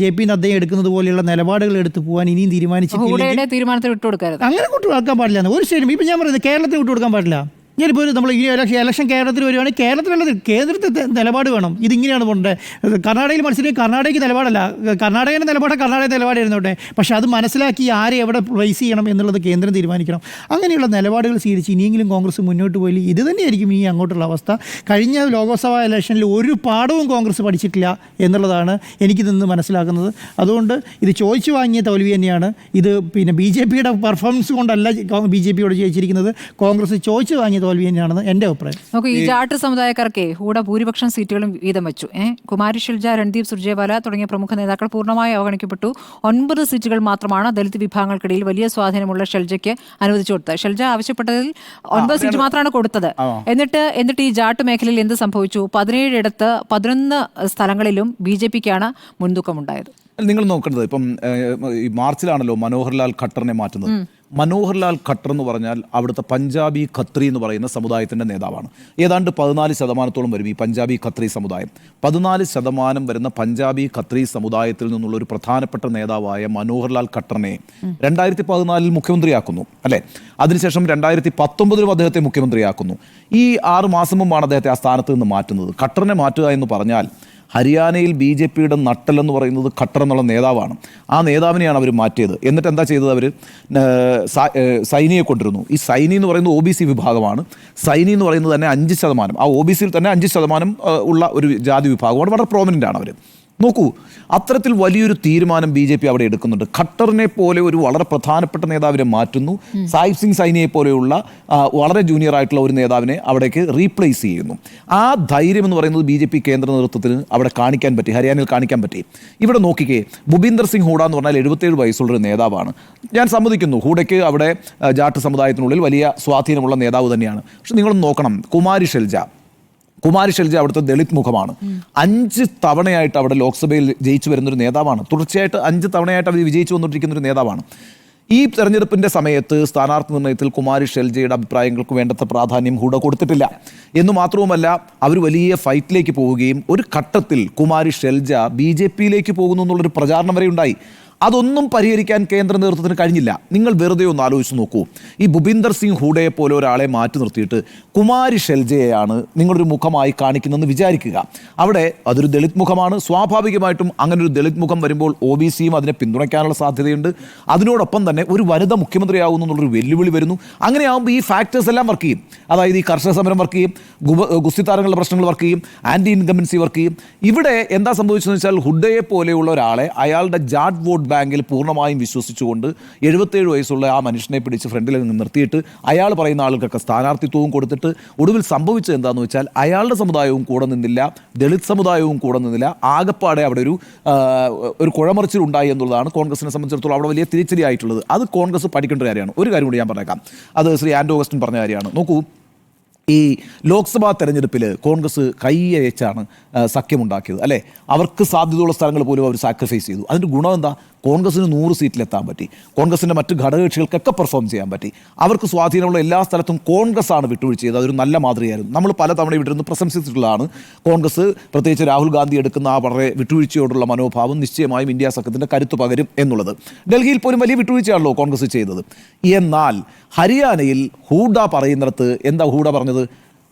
JP നദ്ദയും എടുക്കുന്നത് പോലെയുള്ള നിലപാടുകൾ എടുത്ത് പോകാൻ ഇനിയും തീരുമാനിച്ചിട്ടില്ല. തീരുമാനത്തിൽ വിട്ടുകൊടുക്കരുത്. അങ്ങനെ വിട്ടുകൊടുക്കാൻ പാടില്ല ഒരു സ്റ്റേറ്റും. ഇപ്പം ഞാൻ പറയുന്നത് കേരളത്തിൽ വിട്ടുകൊടുക്കാൻ പാടില്ല. ഞാനിപ്പോൾ നമ്മൾ ഈ ഇലക്ഷൻ കേരളത്തിൽ വരികയാണെങ്കിൽ കേരളത്തിലുള്ളത് കേന്ദ്രത്തെ നിലപാട് വേണം. ഇതിങ്ങനെയാണ് പോകേണ്ടത്. കർണാടകയിൽ മത്സരിക്കും, കർണാടകയ്ക്ക് നിലപാടല്ല, കർണാടകയുടെ നിലപാട് നിലപാടായിരുന്നോട്ടെ. പക്ഷേ അത് മനസ്സിലാക്കി ആരെ എവിടെ പ്ലേസ് ചെയ്യണം എന്നുള്ളത് കേന്ദ്രം തീരുമാനിക്കണം. അങ്ങനെയുള്ള നിലപാടുകൾ സ്വീകരിച്ച് ഇനിയെങ്കിലും കോൺഗ്രസ് മുന്നോട്ട് പോയി ഇത് തന്നെയായിരിക്കും ഇനി അങ്ങോട്ടുള്ള അവസ്ഥ. കഴിഞ്ഞ ലോക്സഭാ ഇലക്ഷനിൽ ഒരു പാഠവും കോൺഗ്രസ് പഠിച്ചിട്ടില്ല എന്നുള്ളതാണ് എനിക്കിതെന്ന് മനസ്സിലാക്കുന്നത്. അതുകൊണ്ട് ഇത് ചോദിച്ചു വാങ്ങിയ തോൽവി തന്നെയാണ്. ഇത് പിന്നെ BJPയുടെ പെർഫോമൻസ് കൊണ്ടല്ല BJPയോട് ജയിച്ചിരിക്കുന്നത്, കോൺഗ്രസ് ചോദിച്ചു വാങ്ങിയ തോൽവി തന്നെയാണെന്ന് എൻ്റെ അഭിപ്രായം. നമുക്ക് ഈ ജാട്ട് സമുദായക്കാർക്ക് ഹൂഡ ഭൂരിപക്ഷം സീറ്റുകളും വീതം വെച്ചു. കുമാരി ഷെൽജ, രൺദീപ് സുർജേവാല തുടങ്ങിയ പ്രമുഖ നേതാക്കൾ പൂർണ്ണമായി അവഗണിക്കപ്പെട്ടു. 9 സീറ്റുകൾ മാത്രമാണ് ദളിത് വിഭാഗങ്ങൾക്കിടയിൽ വലിയ സ്വാധീനമുള്ള ഷെൽജയ്ക്ക് അനുവദിച്ചു കൊടുത്തത്. ഷെൽജ ആവശ്യപ്പെട്ടതിൽ 9 സീറ്റ് മാത്രമാണ് കൊടുത്തത്. എന്നിട്ട് ഈ ജാട്ട് മേഖലയിൽ എന്ത് സംഭവിച്ചു? 17 ഇടത്ത് 11 സ്ഥലങ്ങളിലും BJPക്കാണ് മുൻതൂക്കമുണ്ടായത്. നിങ്ങൾ നോക്കേണ്ടത് ഇപ്പം ഈ മാർച്ചിലാണല്ലോ മനോഹർലാൽ ഖട്ടറിനെ മാറ്റുന്നത്. മനോഹർലാൽ ഖട്ടർ എന്ന് പറഞ്ഞാൽ അവിടുത്തെ പഞ്ചാബി ഖത്രി എന്ന് പറയുന്ന സമുദായത്തിൻ്റെ നേതാവാണ്. ഏതാണ്ട് 14% വരും ഈ പഞ്ചാബി ഖത്രി സമുദായം. 14% വരുന്ന പഞ്ചാബി ഖത്രി സമുദായത്തിൽ നിന്നുള്ള ഒരു പ്രധാനപ്പെട്ട നേതാവായ മനോഹർലാൽ ഖട്ടറിനെ 2014 മുഖ്യമന്ത്രിയാക്കുന്നു, അല്ലേ? അതിനുശേഷം 2019 അദ്ദേഹത്തെ മുഖ്യമന്ത്രിയാക്കുന്നു. ഈ 6 മാസം മുമ്പാണ് അദ്ദേഹത്തെ ആ സ്ഥാനത്ത് നിന്ന് മാറ്റുന്നത്. ഖട്ടറിനെ മാറ്റുക എന്ന് പറഞ്ഞാൽ ഹരിയാനയിൽ BJPയുടെ നട്ടലെന്ന് പറയുന്നത് ഖട്ടർ എന്നുള്ള നേതാവാണ്. ആ നേതാവിനെയാണ് അവർ മാറ്റിയത്. എന്നിട്ട് എന്താ ചെയ്തത്? അവർ സൈനിയെ കൊണ്ടിരുന്നു. ഈ സൈനി എന്ന് പറയുന്നത് OBC വിഭാഗമാണ്. സൈനി എന്ന് പറയുന്നത് തന്നെ 5%, ആ OBCയിൽ തന്നെ 5% ഉള്ള ഒരു ജാതി വിഭാഗമാണ്. വളരെ പ്രോമിനൻ്റ് ആണ് അവർ. നോക്കൂ, അത്തരത്തിൽ വലിയൊരു തീരുമാനം BJP അവിടെ എടുക്കുന്നുണ്ട്. ഖട്ടറിനെ പോലെ ഒരു വളരെ പ്രധാനപ്പെട്ട നേതാവിനെ മാറ്റുന്നു. സാഹിബ് സിംഗ് സൈനിയെ പോലെയുള്ള വളരെ ജൂനിയർ ആയിട്ടുള്ള ഒരു നേതാവിനെ അവിടേക്ക് റീപ്ലേസ് ചെയ്യുന്നു. ആ ധൈര്യം എന്ന് പറയുന്നത് BJP കേന്ദ്ര നേതൃത്വത്തിന് അവിടെ കാണിക്കാൻ പറ്റി, ഹരിയാനയിൽ കാണിക്കാൻ പറ്റി. ഇവിടെ നോക്കിക്കേ, ഭൂപീന്ദർ സിംഗ് ഹൂഡ എന്ന് പറഞ്ഞാൽ 77 വയസ്സുള്ളൊരു നേതാവാണ്. ഞാൻ സമ്മതിക്കുന്നു, ഹൂഡയ്ക്ക് അവിടെ ജാട്ട് സമുദായത്തിനുള്ളിൽ വലിയ സ്വാധീനമുള്ള നേതാവ് തന്നെയാണ്. പക്ഷെ നിങ്ങളൊന്ന് നോക്കണം, കുമാരി ഷെൽജ അവിടുത്തെ ദളിത് മുഖമാണ്. 5 തവണയായിട്ട് അവിടെ ലോക്സഭയിൽ ജയിച്ചു വരുന്നൊരു നേതാവാണ്. തുടർച്ചയായിട്ട് 5 തവണയായിട്ട് അവർ വിജയിച്ചു വന്നുകൊണ്ടിരിക്കുന്ന ഒരു നേതാവാണ്. ഈ തെരഞ്ഞെടുപ്പിൻ്റെ സമയത്ത് സ്ഥാനാർത്ഥി നിർണ്ണയത്തിൽ കുമാരി ഷെൽജയുടെ അഭിപ്രായങ്ങൾക്ക് വേണ്ടത്ര പ്രാധാന്യം ഹൂഡ കൊടുത്തിട്ടില്ല എന്ന് മാത്രവുമല്ല, അവർ വലിയ ഫൈറ്റിലേക്ക് പോവുകയും ഒരു ഘട്ടത്തിൽ കുമാരി ഷെൽജ BJPയിലേക്ക് പോകുന്നു എന്നുള്ളൊരു പ്രചാരണം വരെ ഉണ്ടായി. അതൊന്നും പരിഹരിക്കാൻ കേന്ദ്ര നേതൃത്വത്തിന് കഴിഞ്ഞില്ല. നിങ്ങൾ വെറുതെ ഒന്ന് ആലോചിച്ച് നോക്കൂ, ഈ ഭൂപീന്ദർ സിംഗ് ഹൂഡയെ പോലെ ഒരാളെ മാറ്റി നിർത്തിയിട്ട് കുമാരി ഷെൽജയെയാണ് നിങ്ങളൊരു മുഖമായി കാണിക്കുന്നതെന്ന് വിചാരിക്കുക. അവിടെ അതൊരു ദളിത് മുഖമാണ്. സ്വാഭാവികമായിട്ടും അങ്ങനെ ഒരു ദളിത് മുഖം വരുമ്പോൾ OBCയും അതിനെ പിന്തുണയ്ക്കാനുള്ള സാധ്യതയുണ്ട്. അതിനോടൊപ്പം തന്നെ ഒരു വനിത മുഖ്യമന്ത്രിയാകുന്നു എന്നുള്ളൊരു വെല്ലുവിളി വരുന്നു. അങ്ങനെയാകുമ്പോൾ ഈ ഫാക്ടേഴ്സ് എല്ലാം വർക്ക് ചെയ്യും. അതായത് ഈ കർഷക സമരം വർക്ക് ചെയ്യും, ഗുസ്തി താരങ്ങളുടെ പ്രശ്നങ്ങൾ വർക്ക് ചെയ്യും, ആൻറ്റി ഇൻകംബൻസി വർക്ക് ചെയ്യും. ഇവിടെ എന്താ സംഭവിച്ചതെന്ന് വെച്ചാൽ ഹുഡയെ പോലെയുള്ള ഒരാളെ അയാളുടെ ജാട്ട് വോട്ട് ബാങ്കിൽ പൂർണ്ണമായും വിശ്വസിച്ചുകൊണ്ട് 77 വയസ്സുള്ള ആ മനുഷ്യനെ പിടിച്ച് ഫ്രണ്ടിൽ നിന്ന് നിർത്തിയിട്ട് അയാൾ പറയുന്ന ആളുകൾക്ക് സ്ഥാനാർത്ഥിത്വവും കൊടുത്തിട്ട് ഒടുവിൽ സംഭവിച്ചത് എന്താണെന്ന് വെച്ചാൽ അയാളുടെ സമുദായവും കൂടെ നിന്നില്ല, ദളിത് സമുദായവും കൂടെ നിന്നില്ല. ആകപ്പാടെ അവിടെ ഒരു കുഴമറിച്ചിലുണ്ടായി എന്നുള്ളതാണ് കോൺഗ്രസിനെ സംബന്ധിച്ചിടത്തോളം അവിടെ വലിയ തിരിച്ചടിയായിട്ടുള്ളത്. അത് കോൺഗ്രസ് പഠിക്കേണ്ട കാര്യമാണ്. ഒരു കാര്യം കൂടി ഞാൻ പറഞ്ഞേക്കാം, അത് ശ്രീ ആൻഡ്രൂ ഓഗസ്റ്റിൻ പറഞ്ഞ കാര്യമാണ്. നോക്കൂ, ഈ ലോക്സഭാ തെരഞ്ഞെടുപ്പിൽ കോൺഗ്രസ് കൈയച്ചാണ് സഖ്യമുണ്ടാക്കിയത്, അല്ലേ? അവർക്ക് സാധ്യതയുള്ള സ്ഥലങ്ങൾ പോലും അവർ സാക്രിഫൈസ് ചെയ്തു. അതിൻ്റെ ഗുണം എന്താ? കോൺഗ്രസിന് 100 സീറ്റിലെത്താൻ പറ്റി. കോൺഗ്രസിൻ്റെ മറ്റ് ഘടകകക്ഷികൾക്കൊക്കെ പെർഫോം ചെയ്യാൻ പറ്റി. അവർക്ക് സ്വാധീനമുള്ള എല്ലാ സ്ഥലത്തും കോൺഗ്രസ് ആണ് വിട്ടുവീഴ്ച ചെയ്തത്. അതൊരു നല്ല മാതൃകയായിരുന്നു. നമ്മൾ പലതവണ ഇവിടെയിരുന്ന് പ്രശംസിച്ചിട്ടുള്ളതാണ്. കോൺഗ്രസ്, പ്രത്യേകിച്ച് രാഹുൽ ഗാന്ധി എടുക്കുന്ന ആ വളരെ വിട്ടുവീഴ്ചയോടുള്ള മനോഭാവം നിശ്ചയമായും ഇന്ത്യ സഖ്യത്തിൻ്റെ കരുത്ത് പകരും എന്നുള്ളത്. ഡൽഹിയിൽ പോലും വലിയ വിട്ടുവീഴ്ചയാണല്ലോ കോൺഗ്രസ് ചെയ്തത്. എന്നാൽ ഹരിയാനയിൽ ഹൂഡ പറയുന്നിടത്ത് എന്താ ഹൂഡ പറഞ്ഞത്?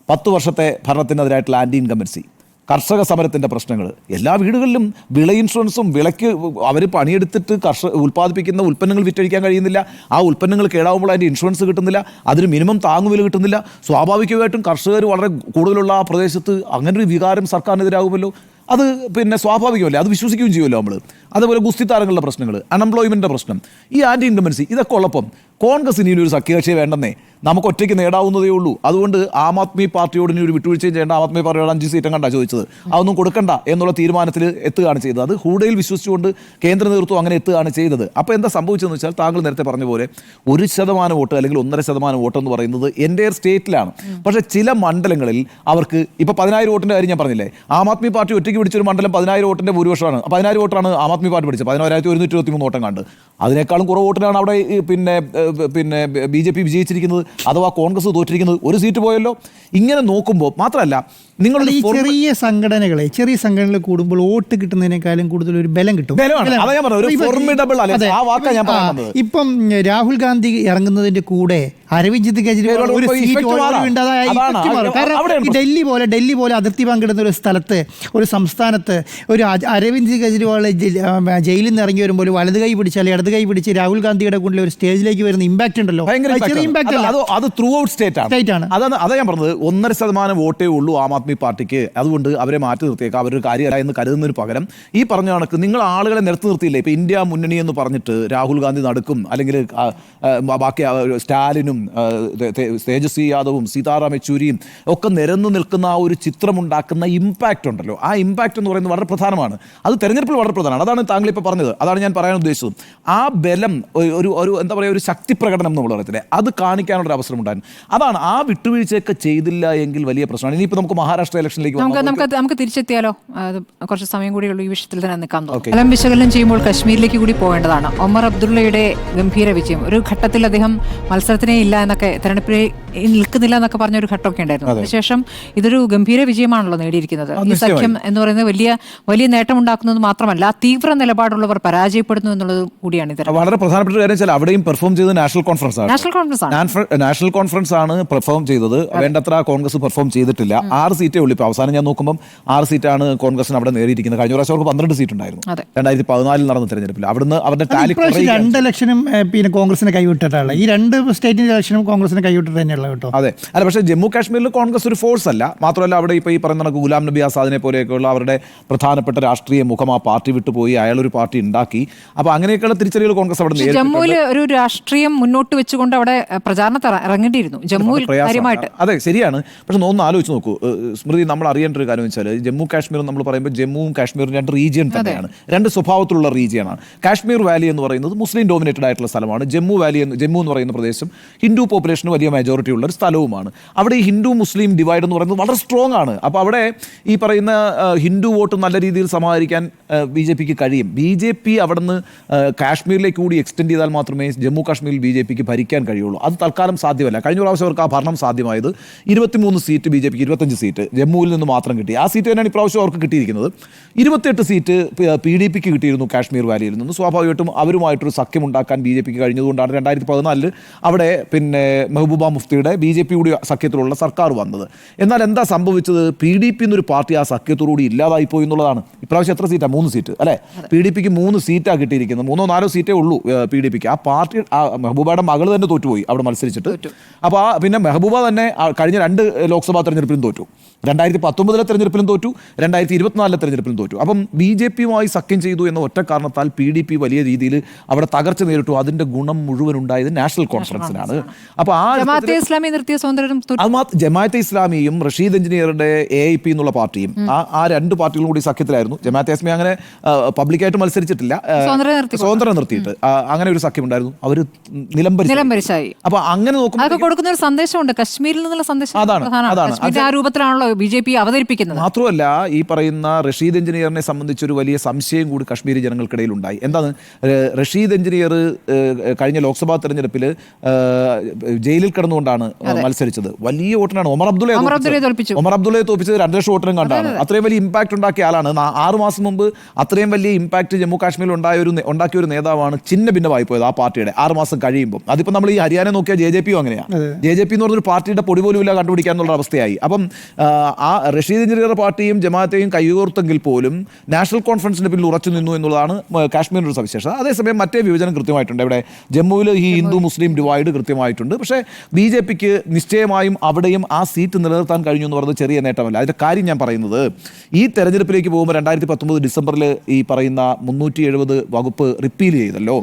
10 വർഷത്തെ ഭരണത്തിനെതിരായിട്ടുള്ള ആൻറ്റി ഇൻകംബൻസി, കർഷക സമരത്തിൻ്റെ പ്രശ്നങ്ങൾ, എല്ലാ വീടുകളിലും വിള ഇൻഷുറൻസും, വിളയ്ക്ക് അവർ പണിയെടുത്തിട്ട് ഉൽപ്പാദിപ്പിക്കുന്ന ഉൽപ്പന്നങ്ങൾ വിറ്റഴിക്കാൻ കഴിയുന്നില്ല. ആ ഉൽപ്പന്നങ്ങൾ കേടാവുമ്പോൾ അതിൻ്റെ ഇൻഷുറൻസ് കിട്ടുന്നില്ല, അതിന് മിനിമം താങ്ങുവില കിട്ടുന്നില്ല. സ്വാഭാവികമായിട്ടും കർഷകർ വളരെ കൂടുതലുള്ള ആ പ്രദേശത്ത് അങ്ങനൊരു വികാരം സർക്കാരിനെതിരാകുമല്ലോ. അത് പിന്നെ സ്വാഭാവികമല്ലേ, അത് വിശ്വസിക്കുകയും ചെയ്യുമല്ലോ നമ്മൾ. അതേപോലെ ഗുസ്തി താരങ്ങളുടെ പ്രശ്നങ്ങൾ, അൺഎംപ്ലോയ്മെൻറ്റിൻ്റെ പ്രശ്നം, ഈ ആൻറ്റി ഇൻകംബൻസി, ഇതൊക്കെ ഉള്ളപ്പം കോൺഗ്രസ് ഇനി ഒരു സഖ്യകക്ഷിയെ വേണ്ടെന്നേ, നമുക്ക് ഒറ്റയ്ക്ക് നേടാവുന്നതേ ഉള്ളൂ. അതുകൊണ്ട് ആം ആദ്മി പാർട്ടിയോട് ഇനി ഒരു വിട്ടുവീഴ്ചയും ചെയ്യേണ്ട, ആം ആദ്മി പാർട്ടിയോട് 5 സീറ്റും കണ്ടാ ചോദിച്ചത്, അതൊന്നും കൊടുക്കണ്ട എന്നുള്ള തീരുമാനത്തിൽ എത്തുകയാണ് ചെയ്തത്. അത് ഹൂഡയിൽ വിശ്വസിച്ചുകൊണ്ട് കേന്ദ്ര നേതൃത്വം അങ്ങനെ എത്തുകയാണ് ചെയ്തത്. അപ്പോൾ എന്താ സംഭവിച്ചതെന്ന് വെച്ചാൽ, താങ്കൾ നേരത്തെ പറഞ്ഞ പോലെ 1% വോട്ട് അല്ലെങ്കിൽ 1.5% വോട്ട് എന്ന് പറയുന്നത് എൻ്റയർ സ്റ്റേറ്റിലാണ്. പക്ഷേ ചില മണ്ഡലങ്ങളിൽ അവർക്ക് ഇപ്പോൾ 10,000 വോട്ടിൻ്റെ കാര്യം ഞാൻ പറഞ്ഞില്ലേ, ആം ആദ്മി പാർട്ടി ഒറ്റയ്ക്ക് പിടിച്ചൊരു മണ്ഡലം 10,000 വോട്ടിൻ്റെ ഭൂരിപക്ഷമാണ്. 10,000 വോട്ടാണ് ആം ആദ്മി പാർട്ടി പിടിച്ചത്, 11,123 വോട്ടം കണ്ട്. അതിനേക്കാളും കുറവ് വോട്ടിനാണ് അവിടെ പിന്നെ BJP വിജയിച്ചിരിക്കുന്നത്, അഥവാ കോൺഗ്രസ് തോറ്റിരിക്കുന്നത്. 1 സീറ്റ് പോയല്ലോ. ഇങ്ങനെ നോക്കുമ്പോൾ മാത്രമല്ല, നിങ്ങൾ ഈ ചെറിയ സംഘടനകൾ കൂടുമ്പോൾ വോട്ട് കിട്ടുന്നതിനേക്കാളും കൂടുതൽ ഒരു ബലം കിട്ടും. അതാ ഞാൻ പറഞ്ഞത്, ഒരു formidable alliance. ആ വാക്കാ ഞാൻ പറഞ്ഞത്. ഇപ്പം രാഹുൽ ഗാന്ധി ഇറങ്ങുന്നതിന്റെ കൂടെ അരവിന്ദ് കെജ്രിവാൾ ഒരു സീറ്റ് കാരണം ഡൽഹി പോലെ അതിർത്തി പങ്കിടുന്ന ഒരു സ്ഥലത്ത്, ഒരു സംസ്ഥാനത്ത് ഒരു അരവിന്ദ് കെജ്രിവാൾ ജയിലിൽ നിന്ന് ഇറങ്ങി വരുമ്പോൾ വലത് കൈ പിടിച്ച് അല്ലെങ്കിൽ ഇടത് കൈ പിടിച്ച് രാഹുൽ ഗാന്ധിയുടെ കൂടെ ഒരു സ്റ്റേജിലേക്ക് വരുന്ന ഇമ്പാക്ട് ഉണ്ടല്ലോ, ചെറിയ ഇമ്പാക്ട് അല്ല, അത് ത്രൂ ഔട്ട് സ്റ്റേറ്റ് ആണ്. അതാ ഞാൻ പറഞ്ഞത്, 1.5% വോട്ടേ ഉള്ളൂ ആം ആദ്മി പാർട്ടിക്ക്. അതുകൊണ്ട് അവരെ മാറ്റി നിർത്തിയേക്കാം, അവരൊരു കാര്യമല്ല എന്ന് കരുതുന്നതിന് പകരം ഈ പറഞ്ഞ കണക്ക് നിങ്ങൾ ആളുകളെ നിർത്തി നിർത്തിയില്ലേ. ഇപ്പൊ ഇന്ത്യ മുന്നണി എന്ന് പറഞ്ഞിട്ട് രാഹുൽ ഗാന്ധി നടക്കും, അല്ലെങ്കിൽ ബാക്കി സ്റ്റാലിനും തേജസ്വി യാദവും സീതാറാം യെച്ചൂരിയും ഒക്കെ നിരന്നു നിൽക്കുന്ന ആ ഒരു ചിത്രമുണ്ടാക്കുന്ന ഇമ്പാക്റ്റ് ഉണ്ടല്ലോ, ആ ഇമ്പാക്റ്റ് എന്ന് പറയുന്നത് വളരെ പ്രധാനമാണ്. അത് തെരഞ്ഞെടുപ്പിൽ വളരെ പ്രധാനമാണ്. അതാണ് താങ്കൾ ഇപ്പോൾ പറഞ്ഞത്, അതാണ് ഞാൻ പറയാൻ ഉദ്ദേശിച്ചത്. ആ ബലം ഒരു എന്താ പറയുക, ഒരു ശക്തി പ്രകടനം നമ്മൾ പറയത്തില്ലേ, അത് കാണിക്കാനുള്ള അവസരം ഉണ്ടായിരുന്നു. അതാണ് ആ വിട്ടുവീഴ്ചയൊക്കെ ചെയ്തില്ല എങ്കിൽ വലിയ പ്രശ്നമാണ്. ഇനിയിപ്പോൾ നമുക്ക് മഹാരാഷ്ട്ര ഇലക്ഷനിലേക്ക് നമുക്ക് തിരിച്ചെത്തിയാലോ? കുറച്ച് സമയം കൂടിയുള്ളൂ ഈ വിഷയത്തിൽ തന്നെ നിൽക്കാൻ. ഫലം വിശകലനം ചെയ്യുമ്പോൾ കശ്മീരിലേക്ക് കൂടി പോകേണ്ടതാണ്. ഒമർ അബ്ദുള്ളയുടെ ഗംഭീര വിജയം, ഒരു ഘട്ടത്തിൽ അദ്ദേഹം മത്സരത്തിനേ ഇല്ല എന്നൊക്കെ, തെരഞ്ഞെടുപ്പിൽ നിൽക്കുന്നില്ല എന്നൊക്കെ പറഞ്ഞ ഒരു ഘട്ടമൊക്കെ ഉണ്ടായിരുന്നു. അതിനുശേഷം ഇതൊരു ഗംഭീര വിജയമാണല്ലോ നേടിയിരിക്കുന്നത്. ഈ സഖ്യം എന്ന് പറയുന്നത് വലിയ നേട്ടമുണ്ടാക്കുന്നത് മാത്രമല്ല, തീവ്ര നിലപാടുള്ളവർ പരാജയപ്പെടുന്നു എന്നുള്ളത് കൂടിയാണ് ഇത്. വളരെ പ്രധാനപ്പെട്ട കാര്യം വെച്ചാൽ അവിടെയും പെർഫോം ചെയ്തത് നാഷണൽ കോൺഫറൻസ് ആണ് പെർഫോം ചെയ്തത്. വേണ്ടത്ര കോൺഗ്രസ് പെർഫോം ചെയ്തിട്ടില്ല. 6 സീറ്റേ ഉള്ളൂ. ഇപ്പോൾ അവസാനം ഞാൻ നോക്കുമ്പോൾ 6 സീറ്റാണ് കോൺഗ്രസിന് അവിടെ നേടിയിരിക്കുന്നത്. കഴിഞ്ഞ പ്രാവശ്യം അവർക്ക് 12 സീറ്റ് ഉണ്ടായിരുന്നു 2014 നടന്ന തെരഞ്ഞെടുപ്പിൽ. അവിടുന്ന് അവരുടെ 2 ഇലക്ഷനും പിന്നെ കോൺഗ്രസിനെ കൈവിട്ടിട്ടുള്ള, ഈ 2 സ്റ്റേറ്റിന്റെ ഇലക്ഷനും കോൺഗ്രസിനെ കൈവിട്ടിട്ട് തന്നെയുള്ള കേട്ടോ. അതെ, അല്ല, പക്ഷേ ജമ്മു കാശ്മീരിൽ കോൺഗ്രസ് ഒരു ഫോഴ്സ് അല്ല. മാത്രമല്ല അവിടെ ഇപ്പോൾ ഈ പറയുന്ന ഗുലാം നബി ആസാദിനെ പോലെയൊക്കെയുള്ള അവരുടെ പ്രധാനപ്പെട്ട രാഷ്ട്രീയ മുഖം ആ പാർട്ടി വിട്ടുപോയി, അയാളൊരു പാർട്ടി ഉണ്ടാക്കി. അപ്പോൾ അങ്ങനെയൊക്കെയുള്ള തിരിച്ചറികൾ കോൺഗ്രസ് അവിടെ നേരിട്ടുണ്ട്. ജമ്മുവിൽ ഒരു രാഷ്ട്രീയം മുന്നോട്ട് വെച്ചുകൊണ്ട് അവിടെ പ്രചാരണത്തിൽ ഇറങ്ങേണ്ടിയിരുന്നു ജമ്മുവിൽ കാര്യമായിട്ട്. അതെ, ശരിയാണ്. പക്ഷെ ഒന്ന് ആലോചിച്ച് നോക്കൂ സ്മൃതി, നമ്മൾ അറിയേണ്ട ഒരു കാര്യം വെച്ചാൽ ജമ്മു കാശ്മീർ നമ്മൾ പറയുമ്പോൾ ജമ്മുവും കാശ്മീരും 2 റീജിയൻ തന്നെയാണ്, 2 സ്വഭാവത്തിലുള്ള റീജിയനാണ്. കാശ്മീർ വാലി എന്ന് പറയുന്നത് മുസ്ലിം ഡോമിനേറ്റഡ് ആയിട്ടുള്ള സ്ഥലമാണ്. ജമ്മു എന്ന് പറയുന്ന പ്രദേശം ഹിന്ദു പോപ്പുലേഷന് വലിയ മെജോറിറ്റി ഉള്ള ഒരു സ്ഥലവുമാണ്. അവിടെ ഈ ഹിന്ദു മുസ്ലിം ഡിവൈഡ് എന്ന് പറയുന്നത് വളരെ സ്ട്രോങ് ആണ്. അപ്പോൾ അവിടെ ഈ പറയുന്ന ഹിന്ദു വോട്ട് നല്ല രീതിയിൽ സമാഹരിക്കാൻ BJPക്ക് കഴിയും. BJP അവിടെ നിന്ന് കാശ്മീരിലേക്ക് കൂടി എക്സ്റ്റെൻഡ് ചെയ്താൽ മാത്രമേ ജമ്മു കാശ്മീരിൽ BJPക്ക് ഭരിക്കാൻ കഴിയുള്ളൂ. അത് തൽക്കാലം സാധ്യമല്ല. കഴിഞ്ഞ പ്രാവശ്യം അവർക്ക് ആ ഭരണം സാധ്യമായത് 23 സീറ്റ് BJPക്ക് 25 സീറ്റ് ജമ്മുവിൽ നിന്ന് മാത്രം കിട്ടി. ആ സീറ്റ് തന്നെയാണ് ഇപ്രാവശ്യം അവർക്ക് കിട്ടിയിരിക്കുന്നത്. 28 സീറ്റ് PDPക്ക് കിട്ടിയിരുന്നു കാശ്മീർ വാലിയിൽ നിന്ന്. സ്വാഭാവികമായിട്ടും അവരുമായിട്ടൊരു സഖ്യം ഉണ്ടാക്കാൻ BJPക്ക് കഴിഞ്ഞതുകൊണ്ടാണ് 2014 അവിടെ പിന്നെ മെഹബൂബ മുഫ്തിയുടെ BJP കൂടി സഖ്യത്തിലുള്ള സർക്കാർ വന്നത്. എന്നാൽ എന്താ സംഭവിച്ചത്? PDP എന്നൊരു പാർട്ടി ആ സഖ്യത്തോടുകൂടി ഇല്ലാതായിപ്പോയി എന്നുള്ളതാണ്. ഇപ്രാവശ്യം എത്ര സീറ്റാണ്? 3 സീറ്റ് അല്ലേ? PDPക്ക് 3 സീറ്റാണ് കിട്ടിയിരിക്കുന്നത്. 3-4 സീറ്റേ ഉള്ളൂ PDPക്ക്. ആ പാർട്ടി മെഹബൂബയുടെ മകൾ തന്നെ തോറ്റുപോയി അവിടെ മത്സരിച്ചിട്ട്. അപ്പോൾ പിന്നെ മെഹബൂബ തന്നെ കഴിഞ്ഞ 2 ലോക്സഭാ തെരഞ്ഞെടുപ്പിലും തോറ്റു. 2019 തെരഞ്ഞെടുപ്പിലും തോറ്റു, 2024 തെരഞ്ഞെടുപ്പിലും തോറ്റു. അപ്പം BJPയുമായി സഖ്യം ചെയ്തു എന്ന ഒറ്റ കാരണത്താൽ PDP വലിയ രീതിയിൽ അവിടെ തകർച്ച നേരിട്ടു. അതിന്റെ ഗുണം മുഴുവൻ ഉണ്ടായത് നാഷണൽ കോൺഫറൻസിനാണ്. അപ്പോൾ ജമാഅത്തെ ഇസ്ലാമിയും റഷീദ് എഞ്ചിനീയറുടെ AIP എന്നുള്ള പാർട്ടിയും ആ 2 പാർട്ടികളും കൂടി സഖ്യത്തിലായിരുന്നു. ജമാഅത്തെ ഇസ്ലാമി അങ്ങനെ പബ്ലിക്കായിട്ട് മത്സരിച്ചിട്ടില്ല, സ്വതന്ത്രം നിർത്തിയിട്ട് അങ്ങനെ ഒരു സഖ്യം ഉണ്ടായിരുന്നു. അവർ നിലംപരിശായി. അപ്പൊ അങ്ങനെ നോക്കുമ്പോൾ കൊടുക്കുന്ന ഒരു സന്ദേശമുണ്ട്, കശ്മീരിൽ നിന്നുള്ള സന്ദേശം അതാണ്. ആ രൂപത്തിലാണല്ലോ BJP അവതരിപ്പിക്കുന്നത്. മാത്രമല്ല ഈ പറയുന്ന റഷീദ് എഞ്ചിനീയറിനെ സംബന്ധിച്ചൊരു വലിയ സംശയം കൂടി കശ്മീരി ജനങ്ങൾക്കിടയിൽ ഉണ്ടായി. എന്താണ്? റഷീദ് എഞ്ചിനീയർ കഴിഞ്ഞ ലോക്സഭാ തെരഞ്ഞെടുപ്പിൽ ജയിലിൽ കിടന്നുകൊണ്ടാണ് മത്സരിച്ചത്. വലിയ വോട്ടിനാണ് ഒമർ അബ്ദുള്ളയെ തോൽപ്പിച്ചത്. 2 ലക്ഷം വോട്ടിനും കണ്ടാണ്. അത്രയും വലിയ ഇമ്പാക്ട് ഉണ്ടാക്കിയ ആളാണ്. 6 മാസം മുമ്പ് അത്രയും വലിയ ഇമ്പാക്ട് ജമ്മു കാശ്മീരിൽ ഉണ്ടാക്കിയ ഒരു നേതാവാണ് ചിന്ന ഭിന്നമായി പോയത് ആ പാർട്ടിയുടെ 6 മാസം കഴിയുമ്പോൾ. അതിപ്പോൾ നമ്മൾ ഈ ഹരിയാന നോക്കിയാൽ JJP അങ്ങനെയാണ്. JJP എന്ന് പറഞ്ഞൊരു പാർട്ടിയുടെ പൊടി പോലും ഇല്ല കണ്ടുപിടിക്കാൻ എന്നുള്ള അവസ്ഥയായി. അപ്പം ആ റഷീദ് എഞ്ചിനീയർ പാർട്ടിയും ജമാഅത്തെയും കൈകോർത്തെങ്കിൽ പോലും നാഷണൽ കോൺഫറൻസിന്റെ പിന്നിൽ ഉറച്ചു നിന്നു എന്നുള്ളതാണ് കാശ്മീരിൻ്റെ ഒരു സവിശേഷത. അതേസമയം മറ്റേ വിഭജനം കൃത്യമായിട്ടുണ്ട്. ഇവിടെ ജമ്മുവിൽ ഈ ഹിന്ദു മുസ്ലിം ഡിവൈഡ് കൃത്യമായിട്ടുണ്ട്. പക്ഷേ BJPക്ക് നിശ്ചയമായും അവിടെയും ആ സീറ്റ് നിലനിർത്താൻ കഴിഞ്ഞു എന്ന് പറയുന്നത് ചെറിയ നേട്ടമല്ല. അതിൻ്റെ കാര്യം ഞാൻ പറയുന്നത്, ഈ തെരഞ്ഞെടുപ്പിലേക്ക് പോകുമ്പോൾ 2019 ഡിസംബറിൽ ഈ പറയുന്ന 370 വകുപ്പ് റിപ്പീൽ ചെയ്തല്ലോ.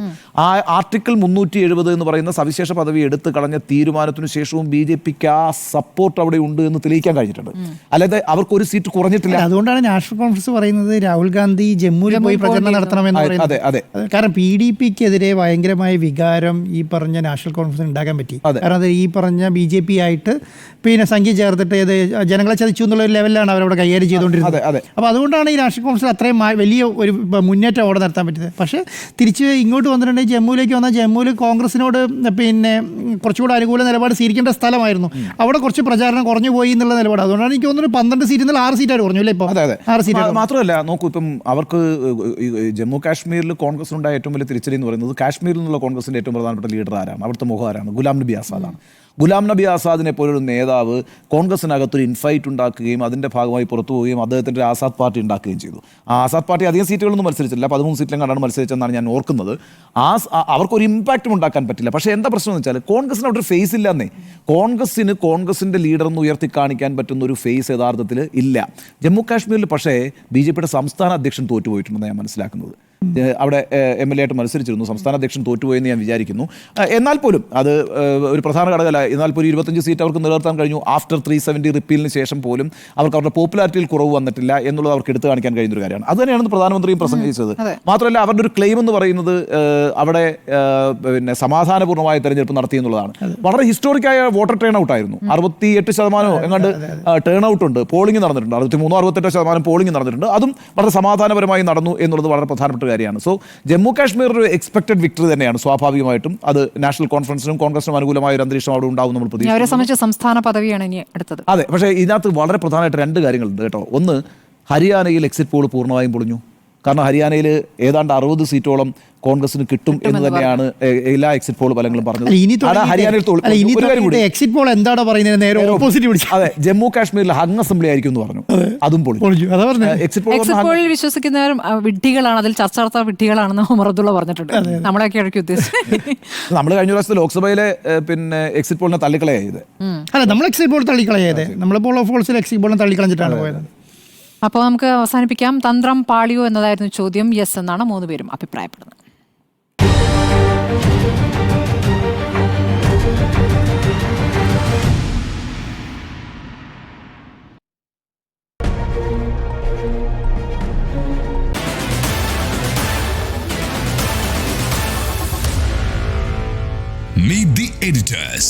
ആ ആർട്ടിക്കിൾ 370 എന്ന് പറയുന്ന സവിശേഷ പദവി എടുത്തു കളഞ്ഞ തീരുമാനത്തിനു ശേഷവും BJPക്ക് ആ സപ്പോർട്ട് അവിടെ ഉണ്ട് എന്ന് തെളിയിക്കാൻ കഴിഞ്ഞിട്ടുണ്ട്. അല്ലാതെ അവർക്ക് ഒരു സീറ്റ് കുറഞ്ഞിട്ടില്ല. അതുകൊണ്ടാണ് നാഷണൽ കോൺഫറൻസ് പറയുന്നത് രാഹുൽ ഗാന്ധി ജമ്മുവിൽ പോയി പ്രചരണം നടത്തണമെന്ന് പറയുന്നത്. കാരണം PDPക്കെതിരെ ഭയങ്കരമായ വികാരം ഈ പറഞ്ഞ നാഷണൽ കോൺഫറൻസ് ഉണ്ടാക്കാൻ പറ്റി. കാരണം അത് ഈ പറഞ്ഞ BJP ആയിട്ട് പിന്നെ സംഖ്യ ചേർത്തിട്ട് ഇത് ജനങ്ങളെ ചതിച്ചു എന്നുള്ള ഒരു ലെവലിലാണ് അവരവിടെ കൈകാര്യം ചെയ്തുകൊണ്ടിരുന്നത്. അപ്പോൾ അതുകൊണ്ടാണ് ഈ നാഷണൽ കോൺഫറൻസ് അത്രയും വലിയ ഒരു മുന്നേറ്റം അവിടെ നടത്താൻ പറ്റിയത്. പക്ഷേ തിരിച്ച് ഇങ്ങോട്ട് വന്നിട്ടുണ്ടെങ്കിൽ ജമ്മുവിലേക്ക് വന്നാൽ ജമ്മുവിൽ കോൺഗ്രസിനോട് പിന്നെ കുറച്ചുകൂടെ അനുകൂല നിലപാട് സ്വീകരിക്കേണ്ട സ്ഥലമായിരുന്നു. അവിടെ കുറച്ച് പ്രചാരണം കുറഞ്ഞു പോയി എന്നുള്ള നിലപാട്. അതുകൊണ്ടാണ് എനിക്ക് തോന്നുന്നു 12 സീറ്റിൽ നിന്ന് 6 സീറ്റായിട്ട് കുറഞ്ഞു അല്ലേ ഇപ്പോൾ? അതെ അതെ 6 സീറ്റ്. മാത്രമല്ല നോക്കൂ, ഇപ്പം അവർക്ക് ജമ്മു കാശ്മീരിൽ കോൺഗ്രസിനുണ്ടായ ഏറ്റവും വലിയ തിരിച്ചടി എന്ന് പറയുന്നത് കാശ്മീരിൽ നിന്നുള്ള കോൺഗ്രസിന്റെ ഏറ്റവും പ്രധാനപ്പെട്ട ലീഡർ ആരാണ്? അവിടുത്തെ മുഖം ആരാണ്? ഗുലാം നബി ആസാദാണ്. ഗുലാം നബി ആസാദിനെ പോലൊരു നേതാവ് കോൺഗ്രസിനകത്തൊരു ഇൻഫൈറ്റ് ഉണ്ടാക്കുകയും അതിൻ്റെ ഭാഗമായി പുറത്തു പോവുകയും അദ്ദേഹത്തിൻ്റെ ഒരു ആസാദ് പാർട്ടി ഉണ്ടാക്കുകയും ചെയ്തു. ആ ആസാദ് പാർട്ടി അധികം സീറ്റുകളൊന്നും മത്സരിച്ചില്ല, 13 സീറ്റിലും കണ്ടാണ് മത്സരിച്ചെന്നാണ് ഞാൻ ഓർക്കുന്നത്. അവർക്കൊരു ഇമ്പാക്റ്റും ഉണ്ടാക്കാൻ പറ്റില്ല. പക്ഷേ എന്താ പ്രശ്നം എന്ന് വെച്ചാൽ കോൺഗ്രസിന് അവിടെ ഒരു ഫേസ് ഇല്ലെന്നേ. കോൺഗ്രസിൻ്റെ ലീഡർ എന്ന് ഉയർത്തി കാണിക്കാൻ പറ്റുന്ന ഒരു ഫേസ് യഥാർത്ഥത്തിൽ ഇല്ല. ജമ്മു കാശ്മീരിൽ പക്ഷേ BJPയുടെ സംസ്ഥാന അധ്യക്ഷൻ തോറ്റുപോയിട്ടുണ്ടെന്ന് ഞാൻ മനസ്സിലാക്കുന്നത്. അവിടെ MLA ആയിട്ട് മത്സരിച്ചിരുന്നു, സംസ്ഥാന അധ്യക്ഷൻ തോറ്റുപോയെന്ന് ഞാൻ വിചാരിക്കുന്നു. എന്നാൽ പോലും അത് ഒരു പ്രധാന ഘടകമല്ല. എന്നാൽ പോലും 25 സീറ്റ് അവർക്ക് നിലനിർത്താൻ കഴിഞ്ഞു. ആഫ്റ്റർ 370 റിപ്പീലിന് ശേഷം പോലും അവർക്ക് അവരുടെ പോപ്പുലാരിറ്റിയിൽ കുറവ് വന്നിട്ടില്ല എന്നുള്ളത് അവർക്ക് എടുത്തു കാണിക്കാൻ കഴിയുന്ന ഒരു കാര്യമാണ്. അത് തന്നെയാണ് പ്രധാനമന്ത്രിയും പ്രസംഗിച്ചത്. മാത്രമല്ല അവരുടെ ഒരു ക്ലെയിം എന്ന് പറയുന്നത് അവിടെ പിന്നെ സമാധാനപൂർണ്ണമായ തെരഞ്ഞെടുപ്പ് നടത്തി എന്നുള്ളതാണ്. വളരെ ഹിസ്റ്റോറിക്കായ വോട്ടർ ടേൺ ഔട്ട് ആയിരുന്നു. 68% എങ്ങാണ്ട് ടേൺ ഔട്ട് ഉണ്ട്. പോളിംഗ് നടന്നിട്ടുണ്ട്. 63-68% പോളിംഗ് നടന്നിട്ടുണ്ട്. അതും വളരെ സമാധാനപരമായി നടന്നു എന്നുള്ളത് വളരെ പ്രധാനപ്പെട്ട കാര്യമാണ്. സോ ജമ്മു കാശ്മീർ ഒരു എക്സ്പെക്ടഡ് വിക്ടറി തന്നെയാണ്. സ്വാഭാവികമായിട്ടും അത് നാഷണൽ കോൺഫറൻസിനും കോൺഗ്രസിനും അനുകൂലമായ ഒരു അന്തരീക്ഷം അവിടെ ഉണ്ടാവും നമ്മൾ പ്രതീക്ഷിക്കുന്നു. അവരെ സംബന്ധിച്ച് സംസ്ഥാന പദവിയാണ് ഇനി അടുത്തത്. അതെ, പക്ഷേ ഇതിനകത്ത് വളരെ പ്രധാനമായിട്ട് 2 കാര്യങ്ങളുണ്ട് കേട്ടോ. ഒന്ന്, ഹരിയാനയിൽ എക്സിറ്റ് പോൾ പൂർണ്ണമായും പൊളിഞ്ഞു. കാരണം ഹരിയാനയിൽ ഏതാണ്ട് 60 സീറ്റോളം കോൺഗ്രസിന് കിട്ടും എന്ന് തന്നെയാണ് എല്ലാ എക്സിറ്റ് പോൾ ഫലങ്ങളും പറഞ്ഞത്. എക്സിറ്റ് പോൾ എന്താണ് പറയുന്നത്? നേരെ ഓപ്പോസിറ്റ് പിടിച്ചു. അതെ, ജമ്മു കാശ്മീരിൽ ഹങ് അസംബ്ലി ആയിരിക്കും എന്ന് പറഞ്ഞു. അതും പൊളിഞ്ഞു. എക്സിറ്റ് പോളിൽ വിശ്വസിക്കുന്നവർ വിഡ്ഢികളാണ്, അതിൽ ചർച്ച നടത്താൻ വിഡ്ഢികളാണെന്ന് ഉമർ അബ്ദുള്ള പറഞ്ഞിട്ടുണ്ട്. നമ്മളൊക്കെ ഇടയ്ക്ക് ഉദ്ദേശിച്ചത് നമ്മൾ കഴിഞ്ഞ പ്രാവശ്യത്തെ ലോക്സഭയിലെ പിന്നെ എക്സിറ്റ് പോളിനെ തള്ളിക്കളയായത്. അല്ല, നമ്മൾ എക്സിറ്റ് പോൾ തള്ളിക്കളയായത്. നമ്മൾ പോൾ ഓഫ് ഫോൾസിൽ എക്സിറ്റ് പോളിനെ തള്ളിക്കളഞ്ഞിട്ടാണ് പോയത്. അപ്പോൾ നമുക്ക് അവസാനിപ്പിക്കാം. തന്ത്രം പാളിയോ എന്നതായിരുന്നു ചോദ്യം. യെസ് എന്നാണ് 3 പേരും അഭിപ്രായപ്പെടുന്നത്. Meet the editors.